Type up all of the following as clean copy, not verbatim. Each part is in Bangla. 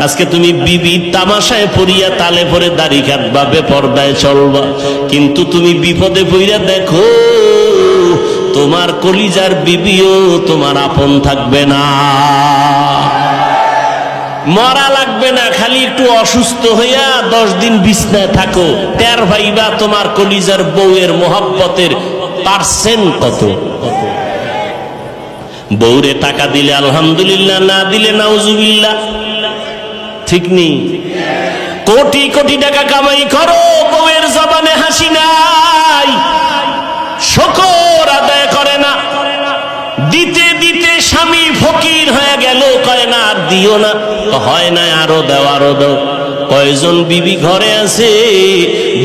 আজকে তুমি বিবি তামাশায় পড়িয়া তালে পরে দাড়ি কাটবা, বেপরদায় চলবা, কিন্তু তুমি বিপদে পড়িয়া দেখো তোমার কলিজার বিবিও তোমার আপন থাকবে না। মরা লাগবে না, খালি একটু অসুস্থ হইয়া 10 দিন বিছনায় থাকো, টের ভাইবা তোমার কলিজার বউয়ের মোহাব্বতের পার্সেন্ট কত। বউরে টাকা দিলে আলহামদুলিল্লাহ, না দিলে নাউজুবিল্লাহ, ঠিক নেই? কোটি কোটি টাকা কামাই করো, বউয়ের জবানে হাসি নাই, শুকর আদায় করে না। দিতে দিতে স্বামী ফকির হয়ে গেল, কয় না আর দিও না, হয় না আরো দাও আরো দাও। কয়জন বিবি ঘরে আছে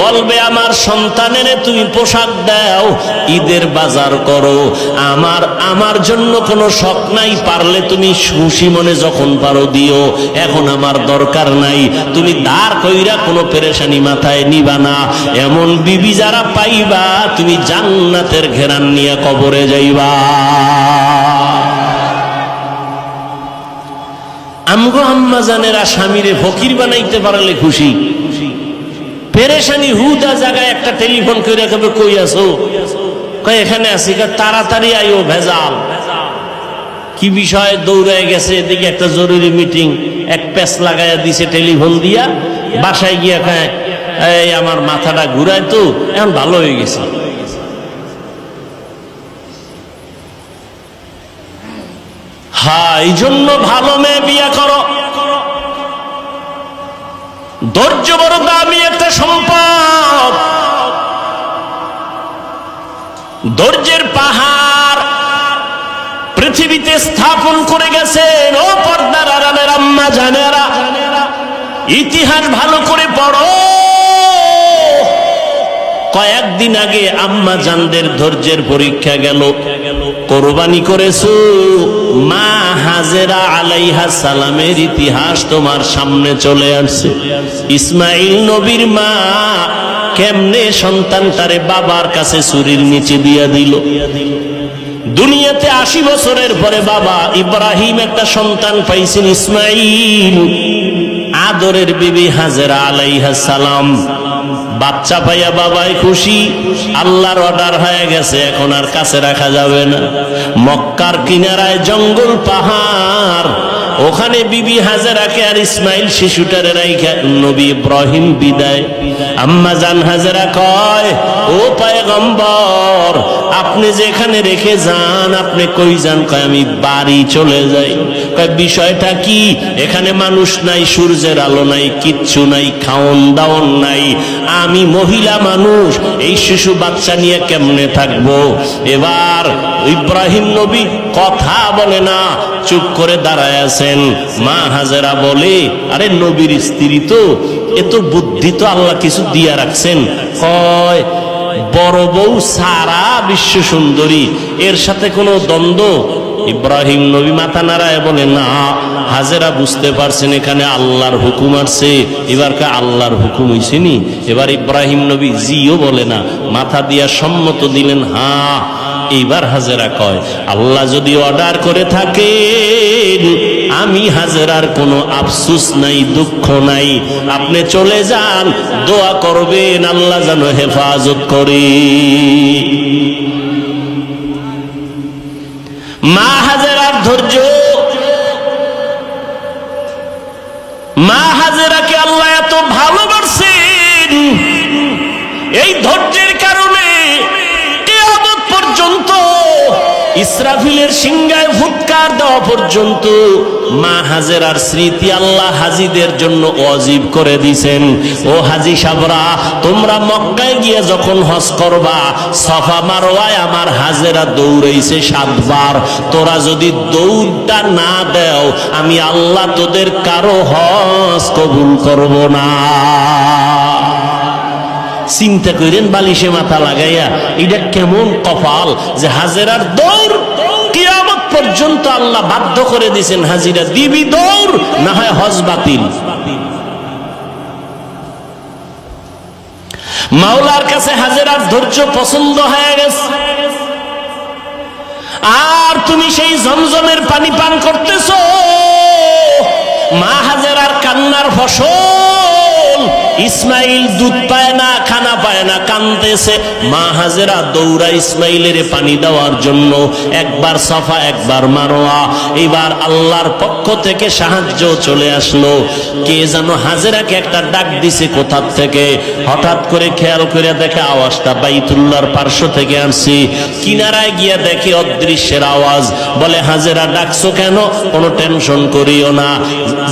বলবে আমার সন্তানের তুমি পোশাক দাও, ঈদের বাজার করো, আমার জন্য কোনো শখ নাই, পারলে তুমি খুশি মনে যখন পারো দিও, এখন আমার দরকার নাই। তুমি দাঁড় কইরা কোনো পেরেশানি মাথায় নিবা না। এমন বিবি যারা পাইবা তুমি জান্নাতের ঘেরান নিয়ে কবরে যাইবা। আমগো আম্মা জানেরা স্বামীরে ফকির বানাইতে পারলে খুশি, পেরেশানি হুদা জায়গায় একটা টেলিফোন করে কবে কই আছো, কয় এখানে আছি, তাড়াতাড়ি আইও, ভেজাল কি বিষয়, দৌড়ায় গেছে এদিকে একটা জরুরি মিটিং, এক প্যাচ লাগাইয়া দিছে টেলিফোন দিয়া, বাসায় গিয়া খায় এই আমার মাথাটা ঘুরায় তো এখন ভালো হয়ে গেছে। হ্যাঁ, এই জন্য ভালো মেয়ে বিয়া করো। ধৈর্য বড় দামি একটা সম্পদ, ধৈর্যের পাহাড় পৃথিবীতে স্থাপন করে গেছেন। ও পর্দার আড়ালের আম্মা জানেরা, ইতিহাস ভালো করে পড়ো। কয়েকদিন আগে আম্মা জানদের ধৈর্যের পরীক্ষা গেল। কোরবানি করেছো, মা হাজেরা আলাইহিস সালামের ইতিহাস তোমার সামনে চলে আসছে। ইসমাইল নবীর মা কেমনে সন্তানটারে বাবার কাছে ছুরির নিচে দিয়া দিল। দুনিয়াতে 80 বছরের পরে বাবা ইব্রাহিম একটা সন্তান পাইছেন, ইসমাইল। আদরের বিবি হাজেরা আলাইহিস সালাম বাচ্চা পাইয়া বাবাই খুশি, আল্লাহর অর্ডার হয়ে গেছে, এখন আর কাছে রাখা যাবে না। মক্কার কিনারায় জঙ্গল পাহাড়, ওখানে বিবি হাজেরাকে আর ইসমাইল শিশুটারে রাইখা নবী ইব্রাহিম বিদায়। আম্মা জান হাজেরা কয়, ও পয়গম্বর আপনি যেখানে রেখে যান আপনি কই যান? কয় আমি বাড়ি চলে যাই। কয় বিষয়টা কি? এখানে মানুষ নাই, সূর্যের আলো নাই, কিচ্ছু নাই, খাওন দাওন নাই, আমি মহিলা মানুষ, এই শিশু বাচ্চা নিয়ে কেমনে থাকবো? এবার ইব্রাহিম নবী কথা বলে না, চুপ করে দাঁড়ায় আছেন। মা হাজেরা বলে, আরে নবীর স্ত্রী তো, এত বুদ্ধি তো আল্লাহ কিছু দিয়া রাখছেন। কয় বড় বউ সারা বিশ্ব সুন্দরী, এর সাথে কোনো দ্বন্দ্ব? ইব্রাহিম নবী মাথা নাড়ায় বলে, না। হাজেরা বুঝতে পারছেন এখানে আল্লাহর হুকুম আসছে। এবার কা আল্লাহর হুকুম হইছে নি? এবার ইব্রাহিম নবী জিও বলে না, মাথা দিয়া সম্মত দিলেন, হ্যাঁ। এইবার হাজেরা কয়, আল্লাহ যদি অর্ডার করে থাকে আমি হাজেরার কোনো আফসোস নাই, দুঃখ নাই, আপনি চলে যান, দোয়া করবেন আল্লাহ যেন হেফাজত করে। মা হাজেরার ধৈর্য, মা হাজেরাকে আল্লাহ এত ভালোবাসেন, এই ধৈর্যের কারণে কিয়ামত পর্যন্ত, ইসরাফিলের সিংহায় ফুৎকার দেওয়া পর্যন্ত মা হাজেরার স্মৃতি আল্লাহ হাজিদের জন্য ওয়াজিব করে দিয়েছেন। ও হাজি সাবরা, তোমরা মক্কায় গিয়ে যখন হজ করবা, সাফা মারওয়ায় আমার হাজেরা দৌড়াইছে 7 বার। তোরা যদি দৌড়টা না দেও আমি আল্লাহ তোদের কারো হজ কবুল করব না। চিন্তা করেন, বালিশে মাথা লাগাইয়া, এটা কেমন কপাল যে হাজেরার দৌড় কিয়ামত পর্যন্ত আল্লাহ বাধ্য করে দিয়েছেন, হাজিরা দিবি দৌড়, না হয় হজ বাতিল। মাওলার কাছে হাজেরার ধৈর্য পছন্দ হয়ে গেছে। আর তুমি সেই জমজমের পানি পান করতেছো, মা হাজেরার কান্নার ফসল। ইসমাইল দুধ পায় না, খানা পায় না, কাঁদতেছে। মা হাজেরা দৌড়া ইসমাইলের পানি দেওয়ার জন্য, একবার সাফা একবার মারোয়া। এবার আল্লাহর পক্ষ থেকে সাহায্য চলে আসলো। কে যেন হাজেরাকে একটা ডাক দিছে কোথা থেকে। হঠাৎ করে খেয়াল করে দেখে আওয়াজটা বাইতুল্লাহর পার্শ্ব থেকে আসছে। কিনারায় গিয়া দেখে অদৃশ্যের আওয়াজ। বলে হাজেরা ডাকছো কেন? কোনো টেনশন করিও না,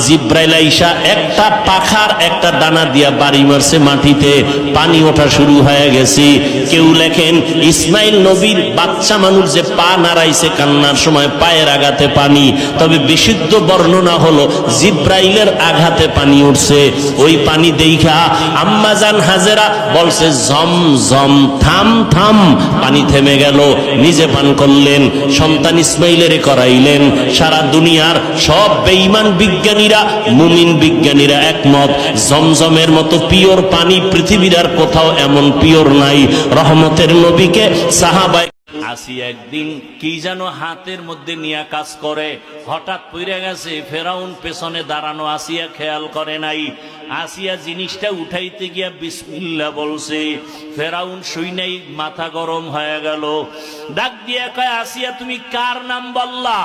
জিব্রাইল আইসা একটা পাখার একটা ডানা দিয়া বাড়ি মারছে মাটিতে, পানি ওঠা শুরু হয়ে গেছে। কেউ লেখেন ইসমাইল নবীর বাচ্চা মানুষ যে পা নাড়াইছে কান্নার সময় পায়ের আঘাতে পানি, তবে বিশুদ্ধ বর্ণনা হলো জিব্রাইলের আঘাতে পানি উঠছে। ওই পানি দেখা আম্মা জান হাজেরা বলছে জম জম, থাম থাম। পানি থেমে গেল, নিজে পান করলেন, সন্তান ইসমাইলের করাইলেন। সারা দুনিয়ার সব বেঈমান বিজ্ঞানীরা, মুমিন বিজ্ঞানীরা একমত, জমজমের মতো পিওর পানি পৃথিবীর আর কোথাও এমন পিওর নাই। রহমতের নবীকে সাহাবায়ে আসিয়া একদিন কি যেন হাতের মধ্যে নিয়ে কাজ করে, হঠাৎ পড়ে গেছে। ফেরাউন পেছনে দাঁড়ানো, আসিয়া খেয়াল করে নাই। আসিয়া জিনিসটা উঠাইতে গিয়া বিসমিল্লাহ বলছে। ফেরাউন শুই নাই, মাথা গরম হয়ে গেল। ডাক দিয়া কয়, আসিয়া তুমি কার নাম বললা?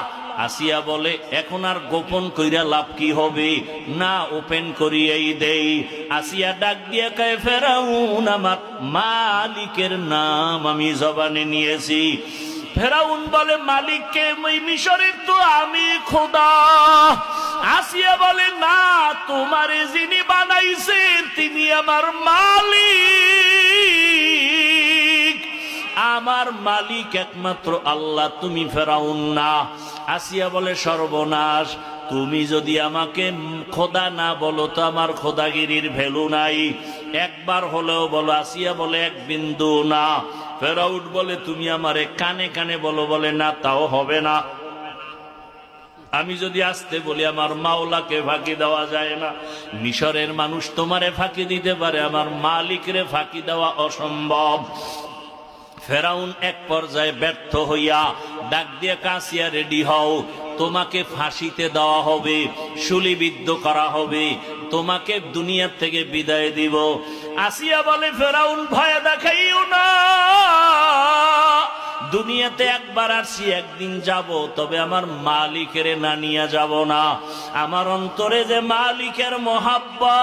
আসিয়া বলে, এখন আর গোপন কইরা লাভ কি হবে, না ওপেন করিয়াই দেই। আসিয়া ডাক দিয়া কয়, ফেরাউন আমার মালিকের নাম আমি জবানে নিয়েছি। ফেরাউন বলে, মালিককে? মিশরের তো আমি খোদা। আসিয়া বলে, না, তোমারে যিনি বানাইছেন তিনি আমার মালিক। আমার মালিক একমাত্র আল্লাহ, তুমি ফেরাউন না। আসিয়া বলে, সর্বনাশ, তুমি যদি আমাকে খোদা না বলো তো আমার খোদাগিরির ভ্যালু নাই। একবার হলেও বলো। আসিয়া বলে, এক বিন্দু না। ফেরাউন বলে, তুমি আমারে কানে কানে বলো। বলে, না, তাও হবে না। আমি যদি আসতে বলি আমার মাওলাকে ফাঁকি দেওয়া যায় না। মিশরের মানুষ তোমারে ফাঁকি দিতে পারে, আমার মালিকরে ফাঁকি দেওয়া অসম্ভব। ফেরাউন এক পর্যায়ে ব্যর্থ হইয়া ডাক দিয়ে, কাসিয়া রেডি হও, তোমাকে ফাঁসিতে দেওয়া হবে, শুলিবিদ্ধ করা হবে, তোমাকে দুনিয়ার থেকে বিদায় দিব। আসিয়া বলে, ফেরাউন ভয় দেখাইও না, দুনিয়াতে একবার আসছি, একদিন যাব, তবে আমার মালিকের না নিয়ে যাব না। আমার অন্তরে যে মালিকের মহাব্বত,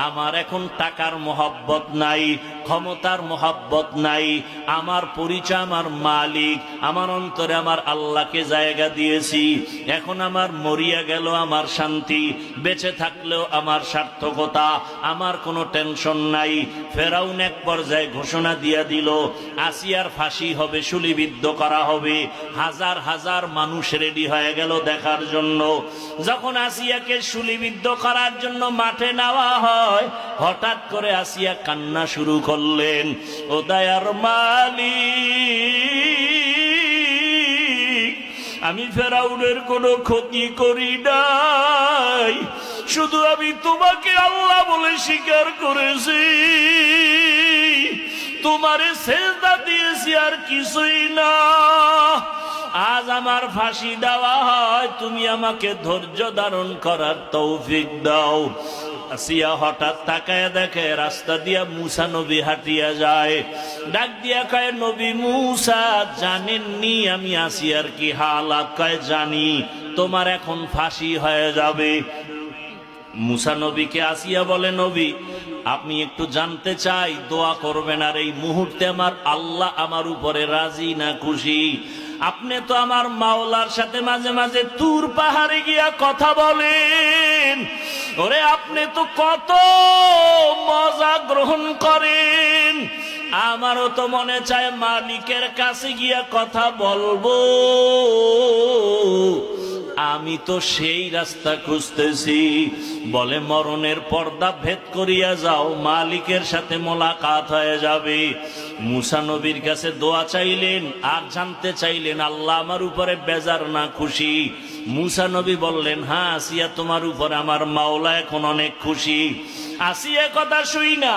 আমার এখন টাকার মহব্বত নাই, ক্ষমতার মহব্বত নাই। আমার পরিচয় আমার মালিক, আমার অন্তরে আমার আল্লাহকে জায়গা দিয়েছি। এখন আমার মরিয়া গেল আমার শান্তি, বেঁচে থাকলেও আমার সার্থকতা, আমার কোনো টেনশন নাই। ফেরাউন এক পর্যায়ে ঘোষণা দিয়া দিল, আসিয়ার ফাঁসি হবে, শুলিবিদ্ধ করা হবে। হাজার হাজার মানুষ রেডি হয়ে গেল দেখার জন্য। যখন আসিয়াকে শুলিবিদ্ধ করার জন্য মাঠে নেওয়া হয়, হঠাৎ করে আসিয়া কান্না শুরু করলেন। ও দয়ার মালিক, আমি ফেরাউনের কোনো ক্ষতি করি নাই, শুধু আমি তোমাকে আল্লাহ বলে স্বীকার করেছি, তোমারে সেজদা দিয়েছি, আর কিছুই না। আজ আমার ফাঁসি দেওয়া হয়, তুমি আমাকে ধৈর্য ধারণ করার তৌফিক দাও। আসিয়া হঠাৎ তাকায় দেখে রাস্তা দিয়া মুসা নবী হাঁটিয়া যায়। ডাক দিয়া কয়, নবী মুসা, জানেননি আমি আসিয়ার কি হালাত? কয়, জানি, তোমার এখন ফাঁসি হয়ে যাবে। মুসা নবীকে আসিয়া বলে, নবী, আপনি একটু জানতে চাই, দোয়া করবেন, আর এই মুহূর্তে আমার আল্লাহ আমার উপরে রাজি না খুশি? আপনি তো আমার মাওলার সাথে মাঝে মাঝে তুর পাহাড়ে গিয়া কথা বলেন, ওরে আপনি তো কত মজা গ্রহণ করেন। আমারও তো মনে চায় মালিকের কাছে গিয়া কথা বলবো। আমি তো সেই রাস্তা খুঁজতেছি। বলে, মরণের পর্দা ভেদ করিয়া যাও, মালিকের সাথে মোলাকাত হয়ে যাবে। মুসা নবীর কাছে দোয়া চাইলেন, আর জানতে চাইলেন আল্লাহ আমার উপরে বেজার না খুশি? মুসা নবী বললেন, হ্যাঁ আসিয়া, তোমার উপরে আমার মাওলা এখন অনেক খুশি। আসিয়া কথা শুই না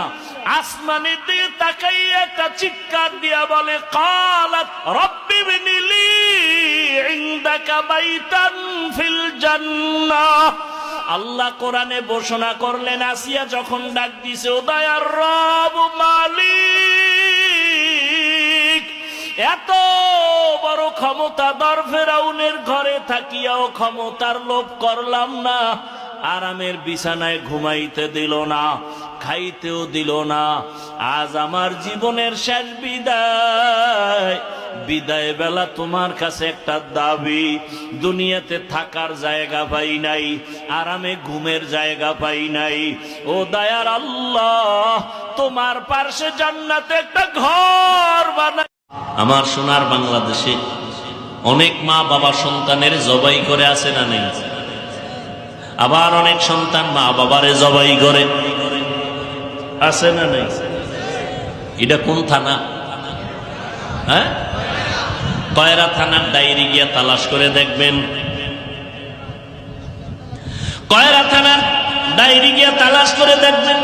আসমানের দিকে তাকাইয়া একটা চিৎকার দিয়া বলে, কালাত রব্বি বিনিলি ইনদাকা বাইতান ফিল জান্নাহ। আল্লাহ কোরআনে ঘোষণা করলেন, আসিয়া যখন ডাক দিছে, ও দয়ার রব মালিক, এত বড় ক্ষমতাধর ফেরাউনের ঘরে থাকিয়াও ক্ষমতার লোভ করলাম না, আরামের বিছানায় ঘুমাইতে দিল না, খাইতেও দিল না। আজ আমার জীবনের শেষ বিদায়, বিদায় বেলা তোমার কাছে একটা দাবি, দুনিয়াতে থাকার জায়গা পাই নাই, আরামে ঘুমের জায়গা পাই নাই, ও দয়ার আল্লাহ তোমার পার্শ্বে জান্নাতে একটা ঘর বানাই। আমার সোনার বাংলাদেশে অনেক মা বাবা সন্তানের জবাই করে, আছে না নেই? আবার অনেক সন্তান মা বাবারে জবাই করে, আছে না নেই? এটা কোন থানা? হ্যাঁ, কয়রা থানার ডায়েরি গিয়া তালাশ করে দেখবেন। কয়রা থানার ডায়েরি গিয়া তালাশ করে দেখবেন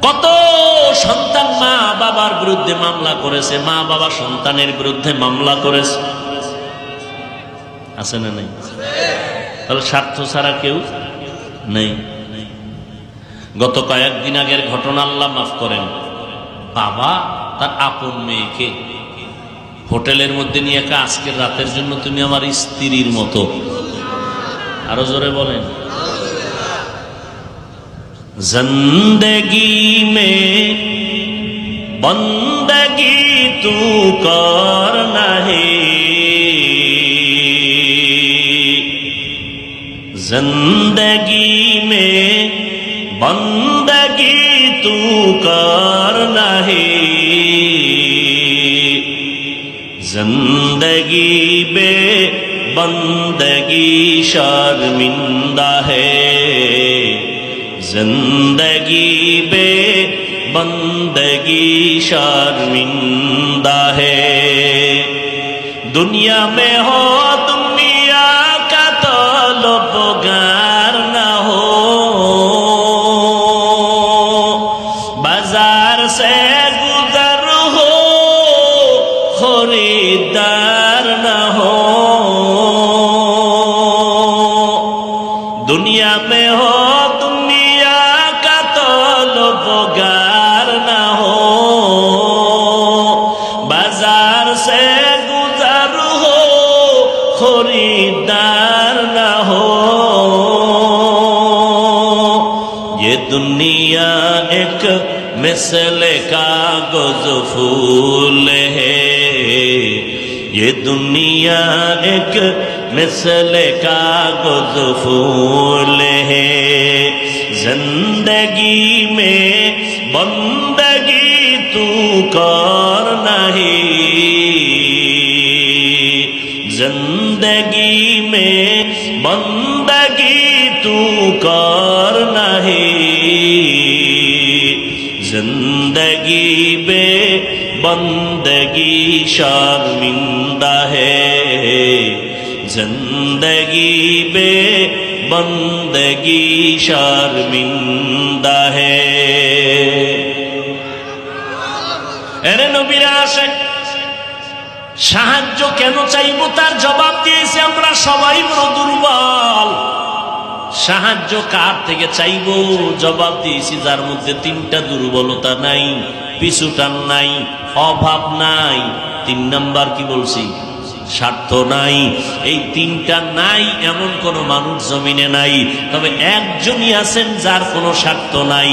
কত সন্তান মা বাবার বিরুদ্ধে মামলা করেছে, মা বাবা সন্তানের বিরুদ্ধে মামলা করেছে, আছে না নেই? তাহলে স্বার্থ ছাড়া কেউ নেই। গত কয়েকদিন আগের ঘটনা, আল্লাহ মাফ করেন, বাবা তার আপন মেয়েকে হোটেলের মধ্যে নিয়ে একা, আজকের রাতের জন্য তুমি আমার স্ত্রীর মতো, আরো জোরে বলেন, জিন্দগি মে বন্দগি তু করনা হে, जिंदगी में बंदगी तू करना है, जिंदगी बे बंदगी शर्मिंदा है, जिंदगी बे बंदगी शर्मिंदा है। दुनिया में हो दुनिया का तलबगार न हो, बाजार से गुजर हो खरीदार न हो, दुनिया में हो दुनिया का तलबगार न हो, बाजार से गुजर हो खरीदार न हो। ये दुनिया एक मिसल कागज फूल है, ये दुनिया एक मिसल कागज फूल है, जिंदगी में बंदगी तू कर नहीं, जिंदगी में बंदगी तू कर नहीं, जिंदगी बे बंदगी शर्मिंदा है, जिंदगी बे बंदगी शर्मिंदा है। এরে নবীর আশিক, সাহায্য কেন চাইবো তার জবাব দিয়েছি আমরা সবাই বড় দুর্বল। সাহায্য কার থেকে চাইবো জবাব দিয়েছি যার মধ্যে তিনটা দুর্বলতা নাই, পিছুটান নাই, অভাব নাই, 3 নাম্বার কি বলছি, স্বার্থ নাই। এই তিনটা নাই এমন কোন মানুষ জমিনে নাই, তবে একজনই আছেন যার কোনো স্বার্থ নাই,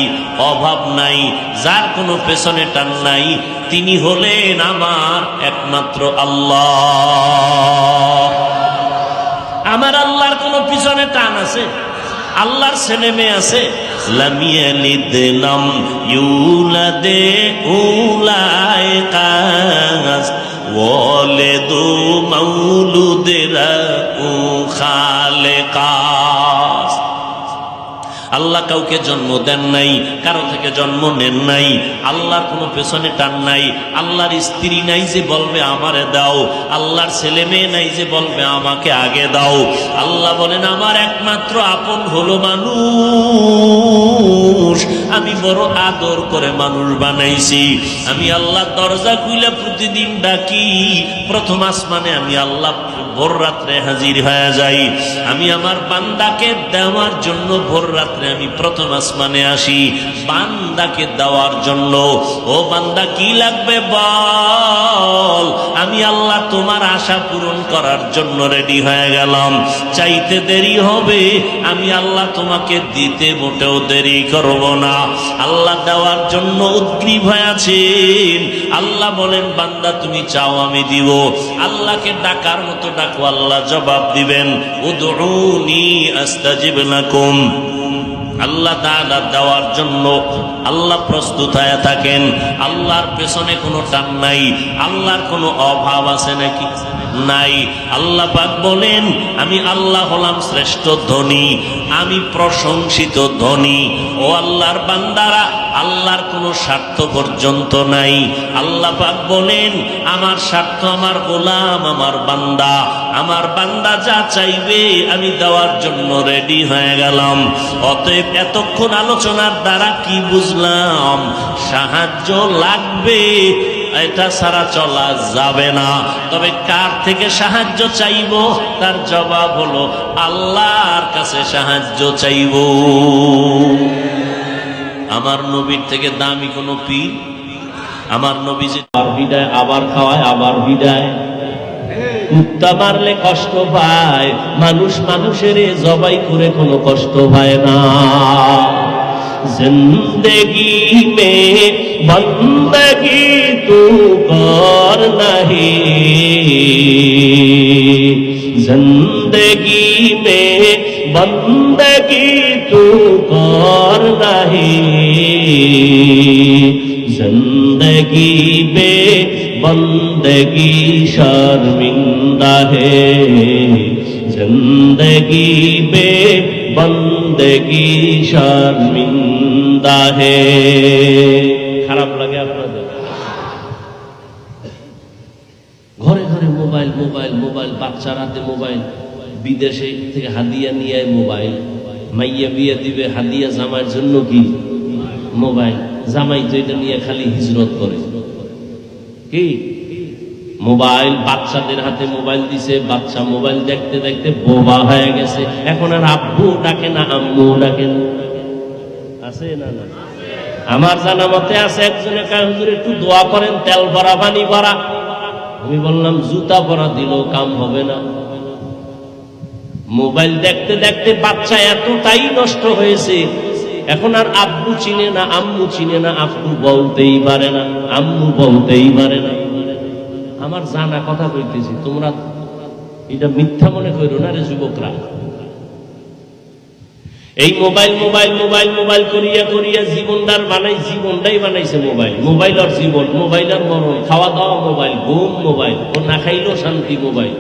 অভাব নাই, যার কোনো পেছনে টান নাই, তিনি হলেন আমার একমাত্র আল্লাহ। আমার আল্লাহর কোনো পিছনে টান আছে? আল্লাহর ছেলে মেয়ে আছে? লাম ইয়ালিদ লাম ইউলাদ উলাইকাস ওয়ালিদু মাউলুদরা উ খালেকাস। আল্লাহ কাউকে জন্ম দেন নাই, কারো থেকে জন্ম নেন নাই, আল্লাহর কোনো পেছনে টান নাই, আল্লাহর স্ত্রী নাই যে বলবে আমারে দাও, আল্লাহর ছেলে মেয়ে নাই যে বলবে আমাকে আগে দাও। আল্লাহ বলেন আমার একমাত্র আপন হলো মানুষ। মানুষ, আমি বড় আদর করে মানুষ বানাইছি। আমি আল্লাহ দরজা খুলে প্রতিদিন ডাকি, প্রথম আসমানে আমি আল্লাহ ভোর রাত্রে হাজির হয়ে যাই। আমি আমার বান্দাকে দেওয়ার জন্য ভোর রাত্রে আমি প্রথম আসমানে আসি, বান্দাকে দেওয়ার জন্য। ও বান্দা কি লাগবে বল, আমি আল্লাহ তোমার আশা পূরণ করার জন্য রেডি হয়ে গেলাম। চাইতে দেরি হবে, আমি আল্লাহ তোমাকে দিতে মোটেও দেরি করব না। আল্লাহ দেওয়ার জন্য উদ্গ্রীব হয়ে আছেন। আল্লাহ বলেন বান্দা তুমি চাও আমি দিব। আল্লাহকে ডাকার মতো ডাকো, আল্লাহ জবাব দিবেন। উদউনি আস্তাজিব লাকুম। আল্লাহ তাআলা দেওয়ার জন্য আল্লাহ প্রস্তুত হয়ে থাকেন। আল্লাহর পেছনে কোনো টান নাই, আল্লাহর কোনো অভাব আছে নাকি? নাই। আল্লাহ পাক বলেন আমি আল্লাহ হলাম শ্রেষ্ঠ ধনী, আমি প্রশংসিত ধনী। ও আল্লাহর বান্দারা, আল্লাহর কোনো স্বার্থ পর্যন্ত নাই। আল্লাহ পাক বলেন আমার স্বার্থ আমার গোলাম, আমার বান্দা। আমার বান্দা যা চাইবে আমি দেওয়ার জন্য রেডি হয়ে গেলাম। অতএব এতক্ষণ আলোচনার দ্বারা কি বুঝলাম? সাহায্য লাগবে, এটা ছাড়া চলা যাবে না। তবে কার থেকে সাহায্য চাইব? তার জবাব হলো আল্লাহর কাছে সাহায্য চাইব। আমার নবীর থেকে দামি কোনো পীর? আমার নবী যে আবার বিদায়, আবার খাওয়ায়, আবার বিদায়। কুত্তা মারলে কষ্ট পায়, মানুষ মানুষের জবাই করে কোনো কষ্ট পায় না। जिंदगी में बंदगी तू कर नहीं, जिंदगी में बंदगी तू कर नहीं, जिंदगी में बंदगी शर्मिंदा है, जिंदगी में बंदगी शर्मिंदा है। খারাপ লাগে আপনাদের? ঘরে ঘরে মোবাইল, মোবাইল, মোবাইল, বাচ্চার হাতে মোবাইল। বিদেশে থেকে হাদিয়া নিয়ে মোবাইল। মাইয়া বিয়ে দিবে, হাদিয়া জামাইয়ের জন্য কি? মোবাইল। জামাই তো এটা নিয়ে খালি হিজরত করে। কি মোবাইল? বাচ্চাদের হাতে মোবাইল দিছে, বাচ্চা মোবাইল দেখতে দেখতে বোবা হয়ে গেছে। এখন আর আব্বু ডাকে না, আম্মু ডাকে না। আছে না? না, আমার জানা মতে আছে। একজনে কয় হুজুর একটু দোয়া করেন, তেল ভরা পানি ভরা। আমি বললাম জুতা ভরা দিলেও কাম হবে না। মোবাইল দেখতে দেখতে বাচ্চা এতটাই নষ্ট হয়েছে, এখন আর আব্বু চিনে না, আম্মু চিনে না, আব্বু বলতেই পারে না, আম্মু বলতেই পারে না। আমার জানা কথা কইতেছি, তোমরা এটা মিথ্যা মনে করো না রে যুবকরা। এই মোবাইল মোবাইল মোবাইল মোবাইল করিয়া করিয়া জীবনদার বানাই, জীবনটাই বানাইছে মোবাইল। মোবাইল আর জীবন, মোবাইল আর মরণ, খাওয়া দাওয়া মোবাইল, ঘুম মোবাইল, ও না খাইলেও শান্তি মোবাইল।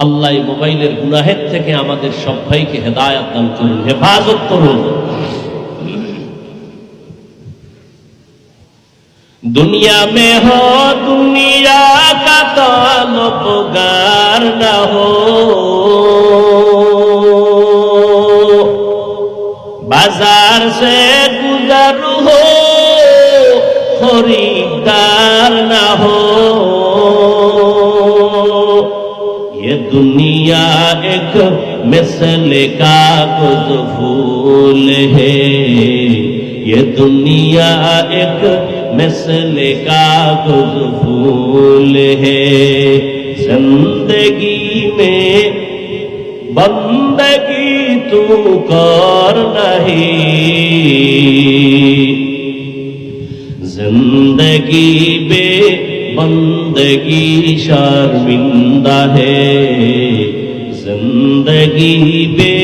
আল্লাহ মোবাইলের গুনাহের থেকে আমাদের সব ভাইকে হেদায়েত দান করুন, হেফাজত করুন। दुनिया में हो दुनिया का तलबगार न हो, बाजार से गुजर हो खरीदार न हो। ये दुनिया एक मिसले का गुज़ फूल है, ये दुनिया एक मिसले का गुज़ फूल है। जिंदगी में बंदगी तू कर नहीं, जिंदगी बे बंदगी शर्मिंदा है, जिंदगी बे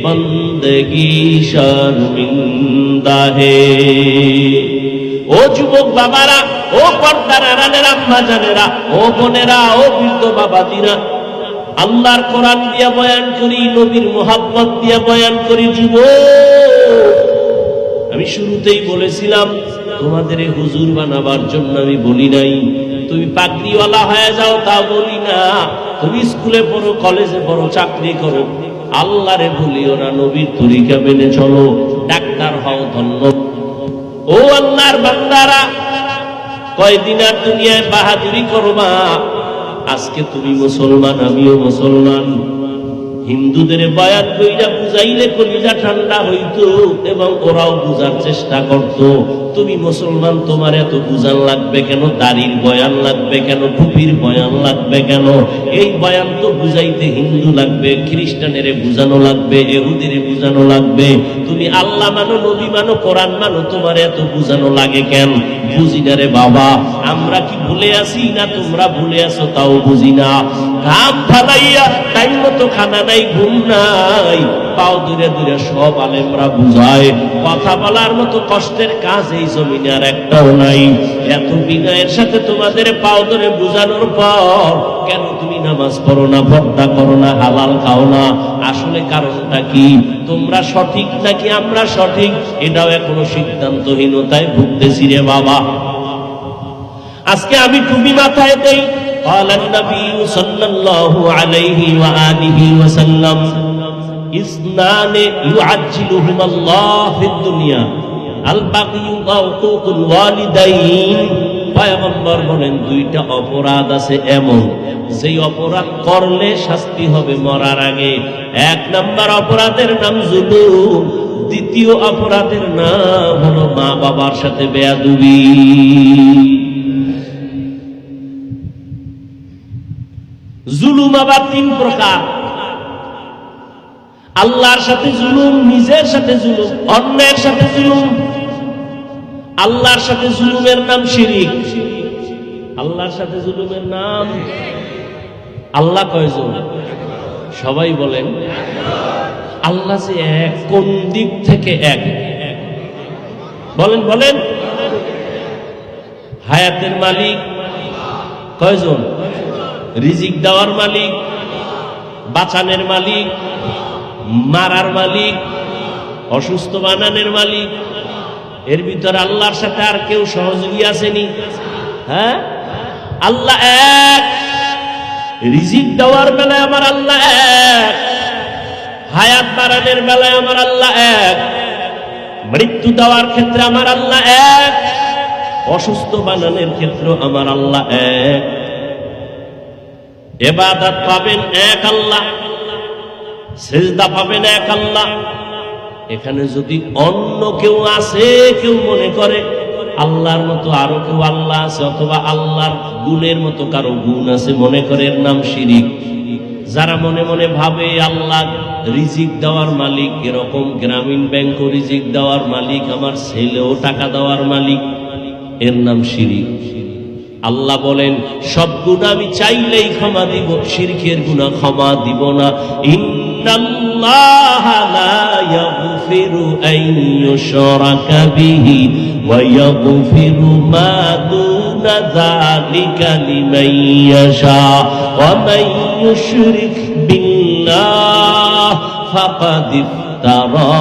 बंदगी शर्मिंदा है। ও যুবক বাবারা, ও পর্দার আড়ালের আম্মা জানেরা, ও বোনেরা, ও বৃদ্ধ বাবাজিরা, আল্লাহর কোরআন দিয়া বয়ান করি, নবীর মোহাব্বত দিয়া বয়ান করি। যুবক, আমি শুরুতেই বলেছিলাম তোমাদের হুজুর বানাবার জন্য আমি বলি নাই তুমি পাগড়িওয়ালা হয়ে যাও, তা বলি না। তুমি স্কুলে পড়ো, কলেজে পড়ো, চাকরি করো, আল্লাহরে ভুলিও না, নবীর তরিকা মেনে চলো, ডাক্তার হও, ধন্য। ও আল্লাহর বান্দারা, কয়দিন আর দুনিয়ায় বাহাদুরি করবা? আজকে তুমি মুসলমান, আমিও মুসলমান। হিন্দুদের বয়ান কইরা বুঝাইলে কলিজা ঠান্ডা হইতো এবং ওরাও বুঝার চেষ্টা করত। তুমি মুসলমান, তোমার এত বুঝান লাগবে কেন? দাড়ির বয়ান লাগবে কেন? টুপির বয়ান লাগবে কেন? এই বয়ান তো বুঝাইতে হিন্দু লাগবে, খ্রিস্টানেরে বুঝানো লাগবে, ইহুদিরে বুঝানো লাগবে। তুমি আল্লাহ মানো, নবী মানো, কোরআন মানো, তোমার এত বুঝানো লাগে কেন? বুঝি না রে বাবা। আমরা কি ভুলে আছি না তোমরা ভুলে আছো তাও বুঝি না। ঘাম ফালাইয়া টাইম মতো খানা নাই, ঘুম নাই, পাও দূরে দূরে সব আলেমরা বুঝায়। কথা বলার মতো কষ্টের কাজ এই জমিনে আর একটাও নাই। এত বিনয়ের সাথে তোমাদের পাও ধরে বুঝানোর পর কেন তুমি নামাজ পড়ো না, পর্দা করো না, হালাল খাও না? আসলে কারণটা কি? তোমরা সঠিক নাকি আমরা সঠিক, এটাও এখনো সিদ্ধান্তহীনতায় ভুগতেছি রে বাবা। আজকে আমি টুপি মাথায় দেই। قال النبي صلى الله عليه وآله وسلم اثنان يعجلهما الله في الدنيا البغي وعقوق الوالدين। পয়গম্বর বলেন, দুইটা অপরাধ আছে এমন, যেই অপরাধ করলে শাস্তি হবে মরার আগে। এক নাম্বার অপরাধের নাম জুলুম, দ্বিতীয় অপরাধের নাম হলো মা বাবার সাথে বেয়াদবি। জুলুম আবার তিন প্রকার। আল্লাহর সাথে জুলুম, নিজের সাথে জুলুম, অন্যের সাথে জুলুম। আল্লাহর সাথে জুলুমের নাম শিরিক। আল্লাহর সাথে জুলুমের নাম, আল্লাহ কয়জন? সবাই বলেন আল্লাহ যে এক, কোন দিক থেকে এক? বলেন বলেন। হায়াতের মালিক কয়জন? রিজিক দেওয়ার মালিক, বাঁচানের মালিক, মারার মালিক, অসুস্থ বানানোর মালিক। এর ভিতর আল্লাহর সাথে আর কেউ সহযোগী আসেনি? হ্যাঁ, আল্লাহ এক। রিজিক দেওয়ার বেলায় আমার আল্লাহ এক, হায়াত বাড়ানোর বেলায় আমার আল্লাহ এক, মৃত্যু দেওয়ার ক্ষেত্রে আমার আল্লাহ এক, অসুস্থ বানানোর ক্ষেত্রে আমার আল্লাহ এক। ইবাদত পাবেন এক আল্লাহ, সিজদা পাবেন এক আল্লাহ। এখানে যদি অন্য কেউ আছে, কেউ মনে করে আল্লাহর মতো আরো কেউ আল্লাহ আছে, অথবা আল্লাহর গুণের মতো কারো গুণ আছে, মনে করে, এর নাম শিরিক। যারা মনে মনে ভাবে আল্লাহ রিজিক দেওয়ার মালিক, এরকম গ্রামীণ ব্যাংক রিজিক দেওয়ার মালিক, আমার ছেলেও টাকা দেওয়ার মালিক, এর নাম শিরিক। আল্লাহ বলেন, সব গুনাহ আমি চাইলেই ক্ষমা দিব, শিরকের গুনাহ ক্ষমা দিব না। ইন্নাল্লাহা লা ইয়াগফিরু আন ইউশরাকা বিহি ওয়া ইয়াগফিরু মা দুনা যালিকা লিমান ইয়াশা ওয়া মান ইউশরিক বিল্লাহ ফাকাদ ইফতারা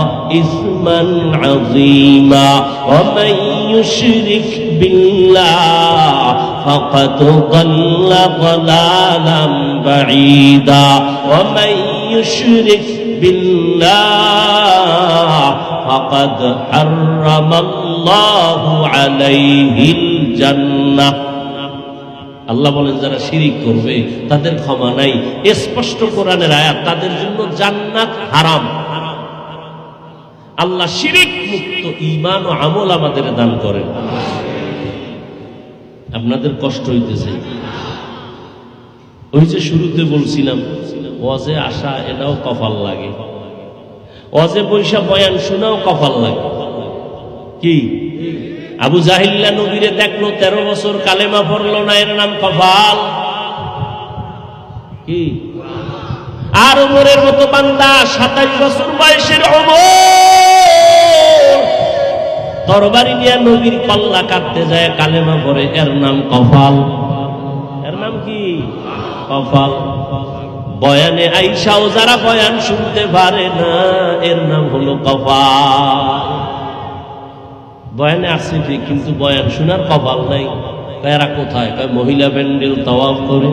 ইসমান আযীমা ওয়া মান ইউশরিক বিল্লাহ فقد ضل ضلالا بعيدا ومن يشرك بالله فقد حرم الله عليه الجنة। আল্লাহ বলেন, যারা শিরিক করবে তাদের ক্ষমা নাই। স্পষ্ট কোরআনের আয়াত, তাদের জন্য জান্নাত হারাম। আল্লাহ শিরিক মুক্ত ঈমান ও আমল আমাদের দান করেন। আপনাদের কষ্ট হইতেছে? ওই যে শুরুতে বলছিলাম, ওয়াজে আসা এটাও কপাল লাগে, ওয়াজে বৈশা বয়ান শোনাও কপাল লাগে। কি? আবু জাহিল্লা নবীরে দেখলো, 13 বছর কালেমা পড়লো না, এর নাম কপাল। কি? আর ওমরের মতো বান্দা 27 বছর বয়সের ওমর তরবারি নিয়ে নবীর পাল্লা কাটতে যায়, কালেমা পড়ে, এর নাম কপাল। এর নাম কি? কপাল। বয়ানে আইসাও যারা বয়ান শুনতে পারে না, এর নাম হলো কপাল। বয়ানে আসছে ঠিক, কিন্তু বয়ান শোনার কপাল নাই। এরা কোথায়? মহিলা প্যান্ডেল তাওয়াফ করে,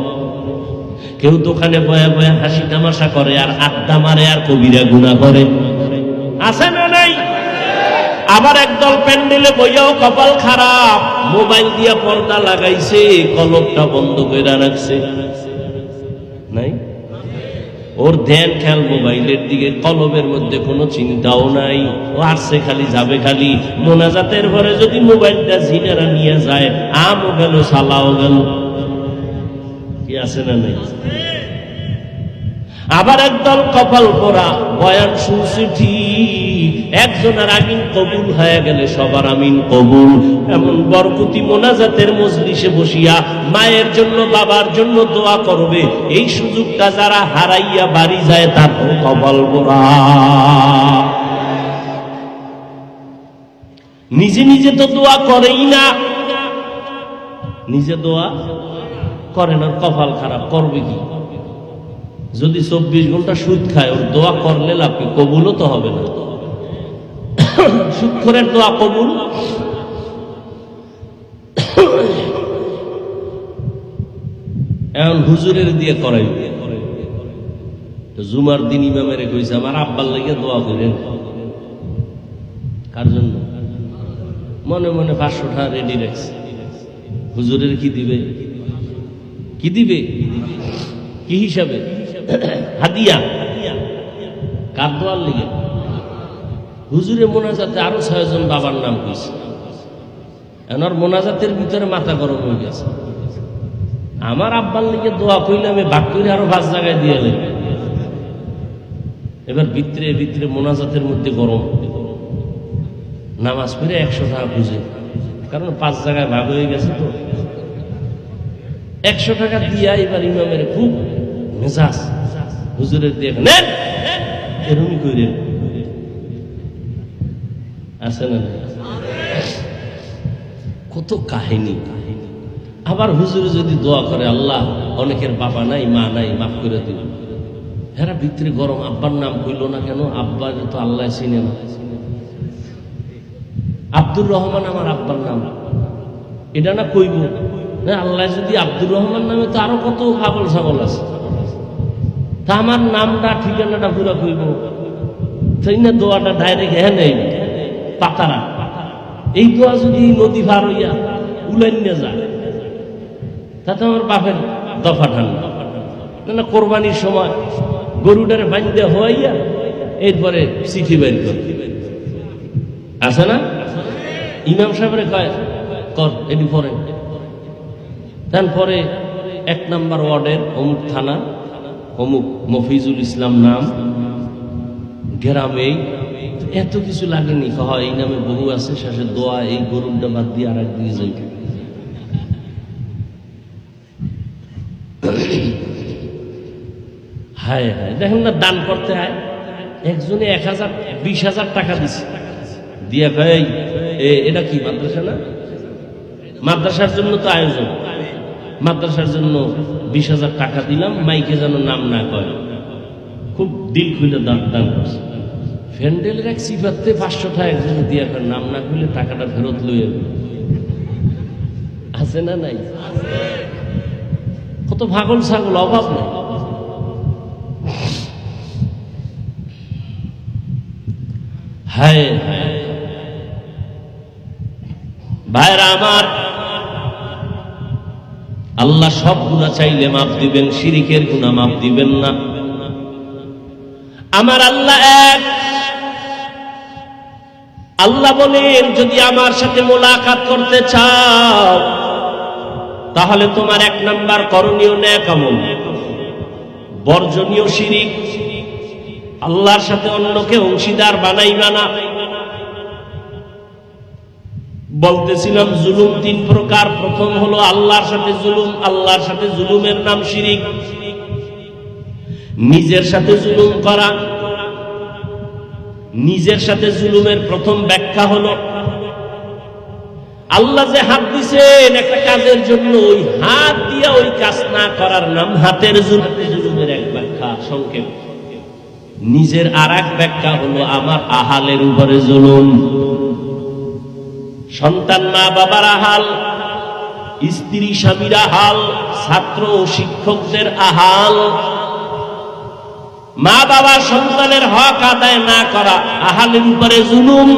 কেউ দোকানে বয়া বয়া হাসি তামাশা করে আর আড্ডা মারে আর কবিরা গুনাহ করে, আছে না নাই? আবার একদল প্যান্ডেলে বইয়াও কপাল খারাপ, মোবাইল দিয়া পর্দা লাগাইছে, কলমটা বন্ধ করে রাখছে, নাই? ওর ধ্যান খেয়াল মোবাইলের দিকে, কলমের মধ্যে কোনো চিন্তাও নাই, ও আসছে খালি যাবে খালি। মোনাজাতের ঘরে যদি মোবাইলটা জিনেরা নিয়ে যায়, আমও গেল সালাও গেল, কি আছে না নাই? আবার একদল কপাল পোড়া, বয়ান শুনছে ঠিক, একজনের আমিন কবুল হয়ে গেলে সবার আমিন কবুল। এমন বরকতি মোনাজাতের মজলিসে বসিয়া মায়ের জন্য বাবার জন্য দোয়া করবে, এই সুযোগটা যারা হারাইয়া বাড়ি যায় তার কপাল পোড়া। নিজে নিজে তো দোয়া করেই না, নিজে দোয়া করে না, কপাল খারাপ, করবে কি? যদি 24 ঘন্টা সুদ খায়, ওর দোয়া করলে লাভ কি? কবুলও তো হবে না। সুদখোরের দোয়া কবুল? এখন হুজুরের দিয়ে করাই। জুমার দিন ইমামের কইছে আমার আব্বার লাগে দোয়া করেন। কার জন্য? মনে মনে 500 টাকা রেডি রাখছে। হুজুরের কি দিবে? কি দিবে? কি হিসাবে? হাদিয়া। কার দোয়ার লিগে? হুজুরে মোনাজাতে আরো 6 জন বাবার নাম কইছে। এনার মোনাজাতের ভিতরে মাথা গরম হয়ে গেছে। আমার আব্বার লিগে দোয়া কইলে আমি ভাগ করে আরো 5 জায়গায় দিয়ে এলাম। এবার ভিতরে ভিতরে মোনাজাতের মধ্যে গরম, নামাজ পড়ে 100 টাকা খুঁজে, কারণ 5 জায়গায় ভাগ হয়ে গেছে তো। 100 টাকা দিয়া এবার ইমামের খুব মেজাজ, হুজুরের দিয়ে নেন এরকমই কইরেন, আছে না? কত কাহিনী। আবার হুজুরে যদি দোয়া করে, আল্লাহ অনেকের বাবা নাই মা নাই, মাফ করে দিল, এরা ভিতরে গরম, আব্বার নাম কইল না কেন? আব্বার তো আল্লাহ চিনে না। আব্দুর রহমান আমার আব্বার নাম, এটা না কইব না? আল্লাহ যদি আব্দুর রহমান নামে তো আরো কত পাগল ছাগল আছে, তা আমার নামটা ঠিকানাটা পুরা কইব, তাই না? দোয়াটা ডাইরেক্ট হ্যাঁ নেই পাতারা, এই দোয়া যদি নদী পার হইয়া উলাইন নিয়ে যায়, তাতে আমার বাপের দফা ঠান্ডা না। কোরবানির সময় গরুটারে বাঁধতে হইয়া এরপরে চিঠি বের করে, আছে না? ইমাম সাহেবের কয় কর এটি পরে, তারপরে 1 নম্বর ওয়ার্ডের অমুক থানা অমুক মফিজুল ইসলাম নাম, গ্রামেই এত কিছু লাগেনি, হয় এই নামে বহু আছে, শেষে দোয়া এই গরুটা বাদ দিয়ে আর একদিকে যাই। হায় হায়, দেখেন না দান করতে হয়, একজনে 20,000 টাকা দিছে, দিয়া কয় এটা কি মাদ্রাসা না? মাদ্রাসার জন্য তো আয়োজন, মাদ্রাসার জন্য 20,000 টাকা দিলাম, মাইকে যেন নাম না কয়। খুব দিল খুলে দান করছে। ফ্যান্ডেলের এক সিফাতে 500 টাকা একজনে দিয়া কয় নাম না খুলে টাকাটা ফেরত লইয়ে, আছে না নাই? কত পাগল ছাগল, অভাব নেই। হায় ভাইরা আমার, আল্লাহ সব গুনাহ চাইলে মাফ দিবেন, শিরিকের গুনাহ মাফ দিবেন না। আমার আল্লাহ এক। আল্লাহ বলেন, যদি আমার সাথে মোলাকাত করতে চাও তাহলে তোমার 1 নাম্বার করণীয় নেক আমল, বর্জনীয় শিরিক, আল্লাহর সাথে অন্যকে অংশীদার বানাইবা না। বলতেছিলাম জুলুম 3 প্রকার। প্রথম হলো আল্লাহর সাথে জুলুম, আল্লাহর সাথে জুলুমের নাম শিরিক। নিজের সাথে জুলুম করা, নিজের সাথে জুলুমের প্রথম ব্যাখ্যা হলো আল্লাহ যে হাত দিছেন একটা কাজের জন্য, ওই হাত দিয়া ওই কাজ না করার নাম হাতের জুলুমের এক ব্যাখ্যা সংক্ষেপ। নিজের আর এক ব্যাখ্যা হলো আমার আহালের উপরে জুলুম। সন্তান মা বাবার আহাল, স্ত্রী স্বামীর আহাল, ছাত্র ও শিক্ষকদের আহাল, মা বাবা সন্তানের হক আদায় না করা, আহালের উপরে জুলুম।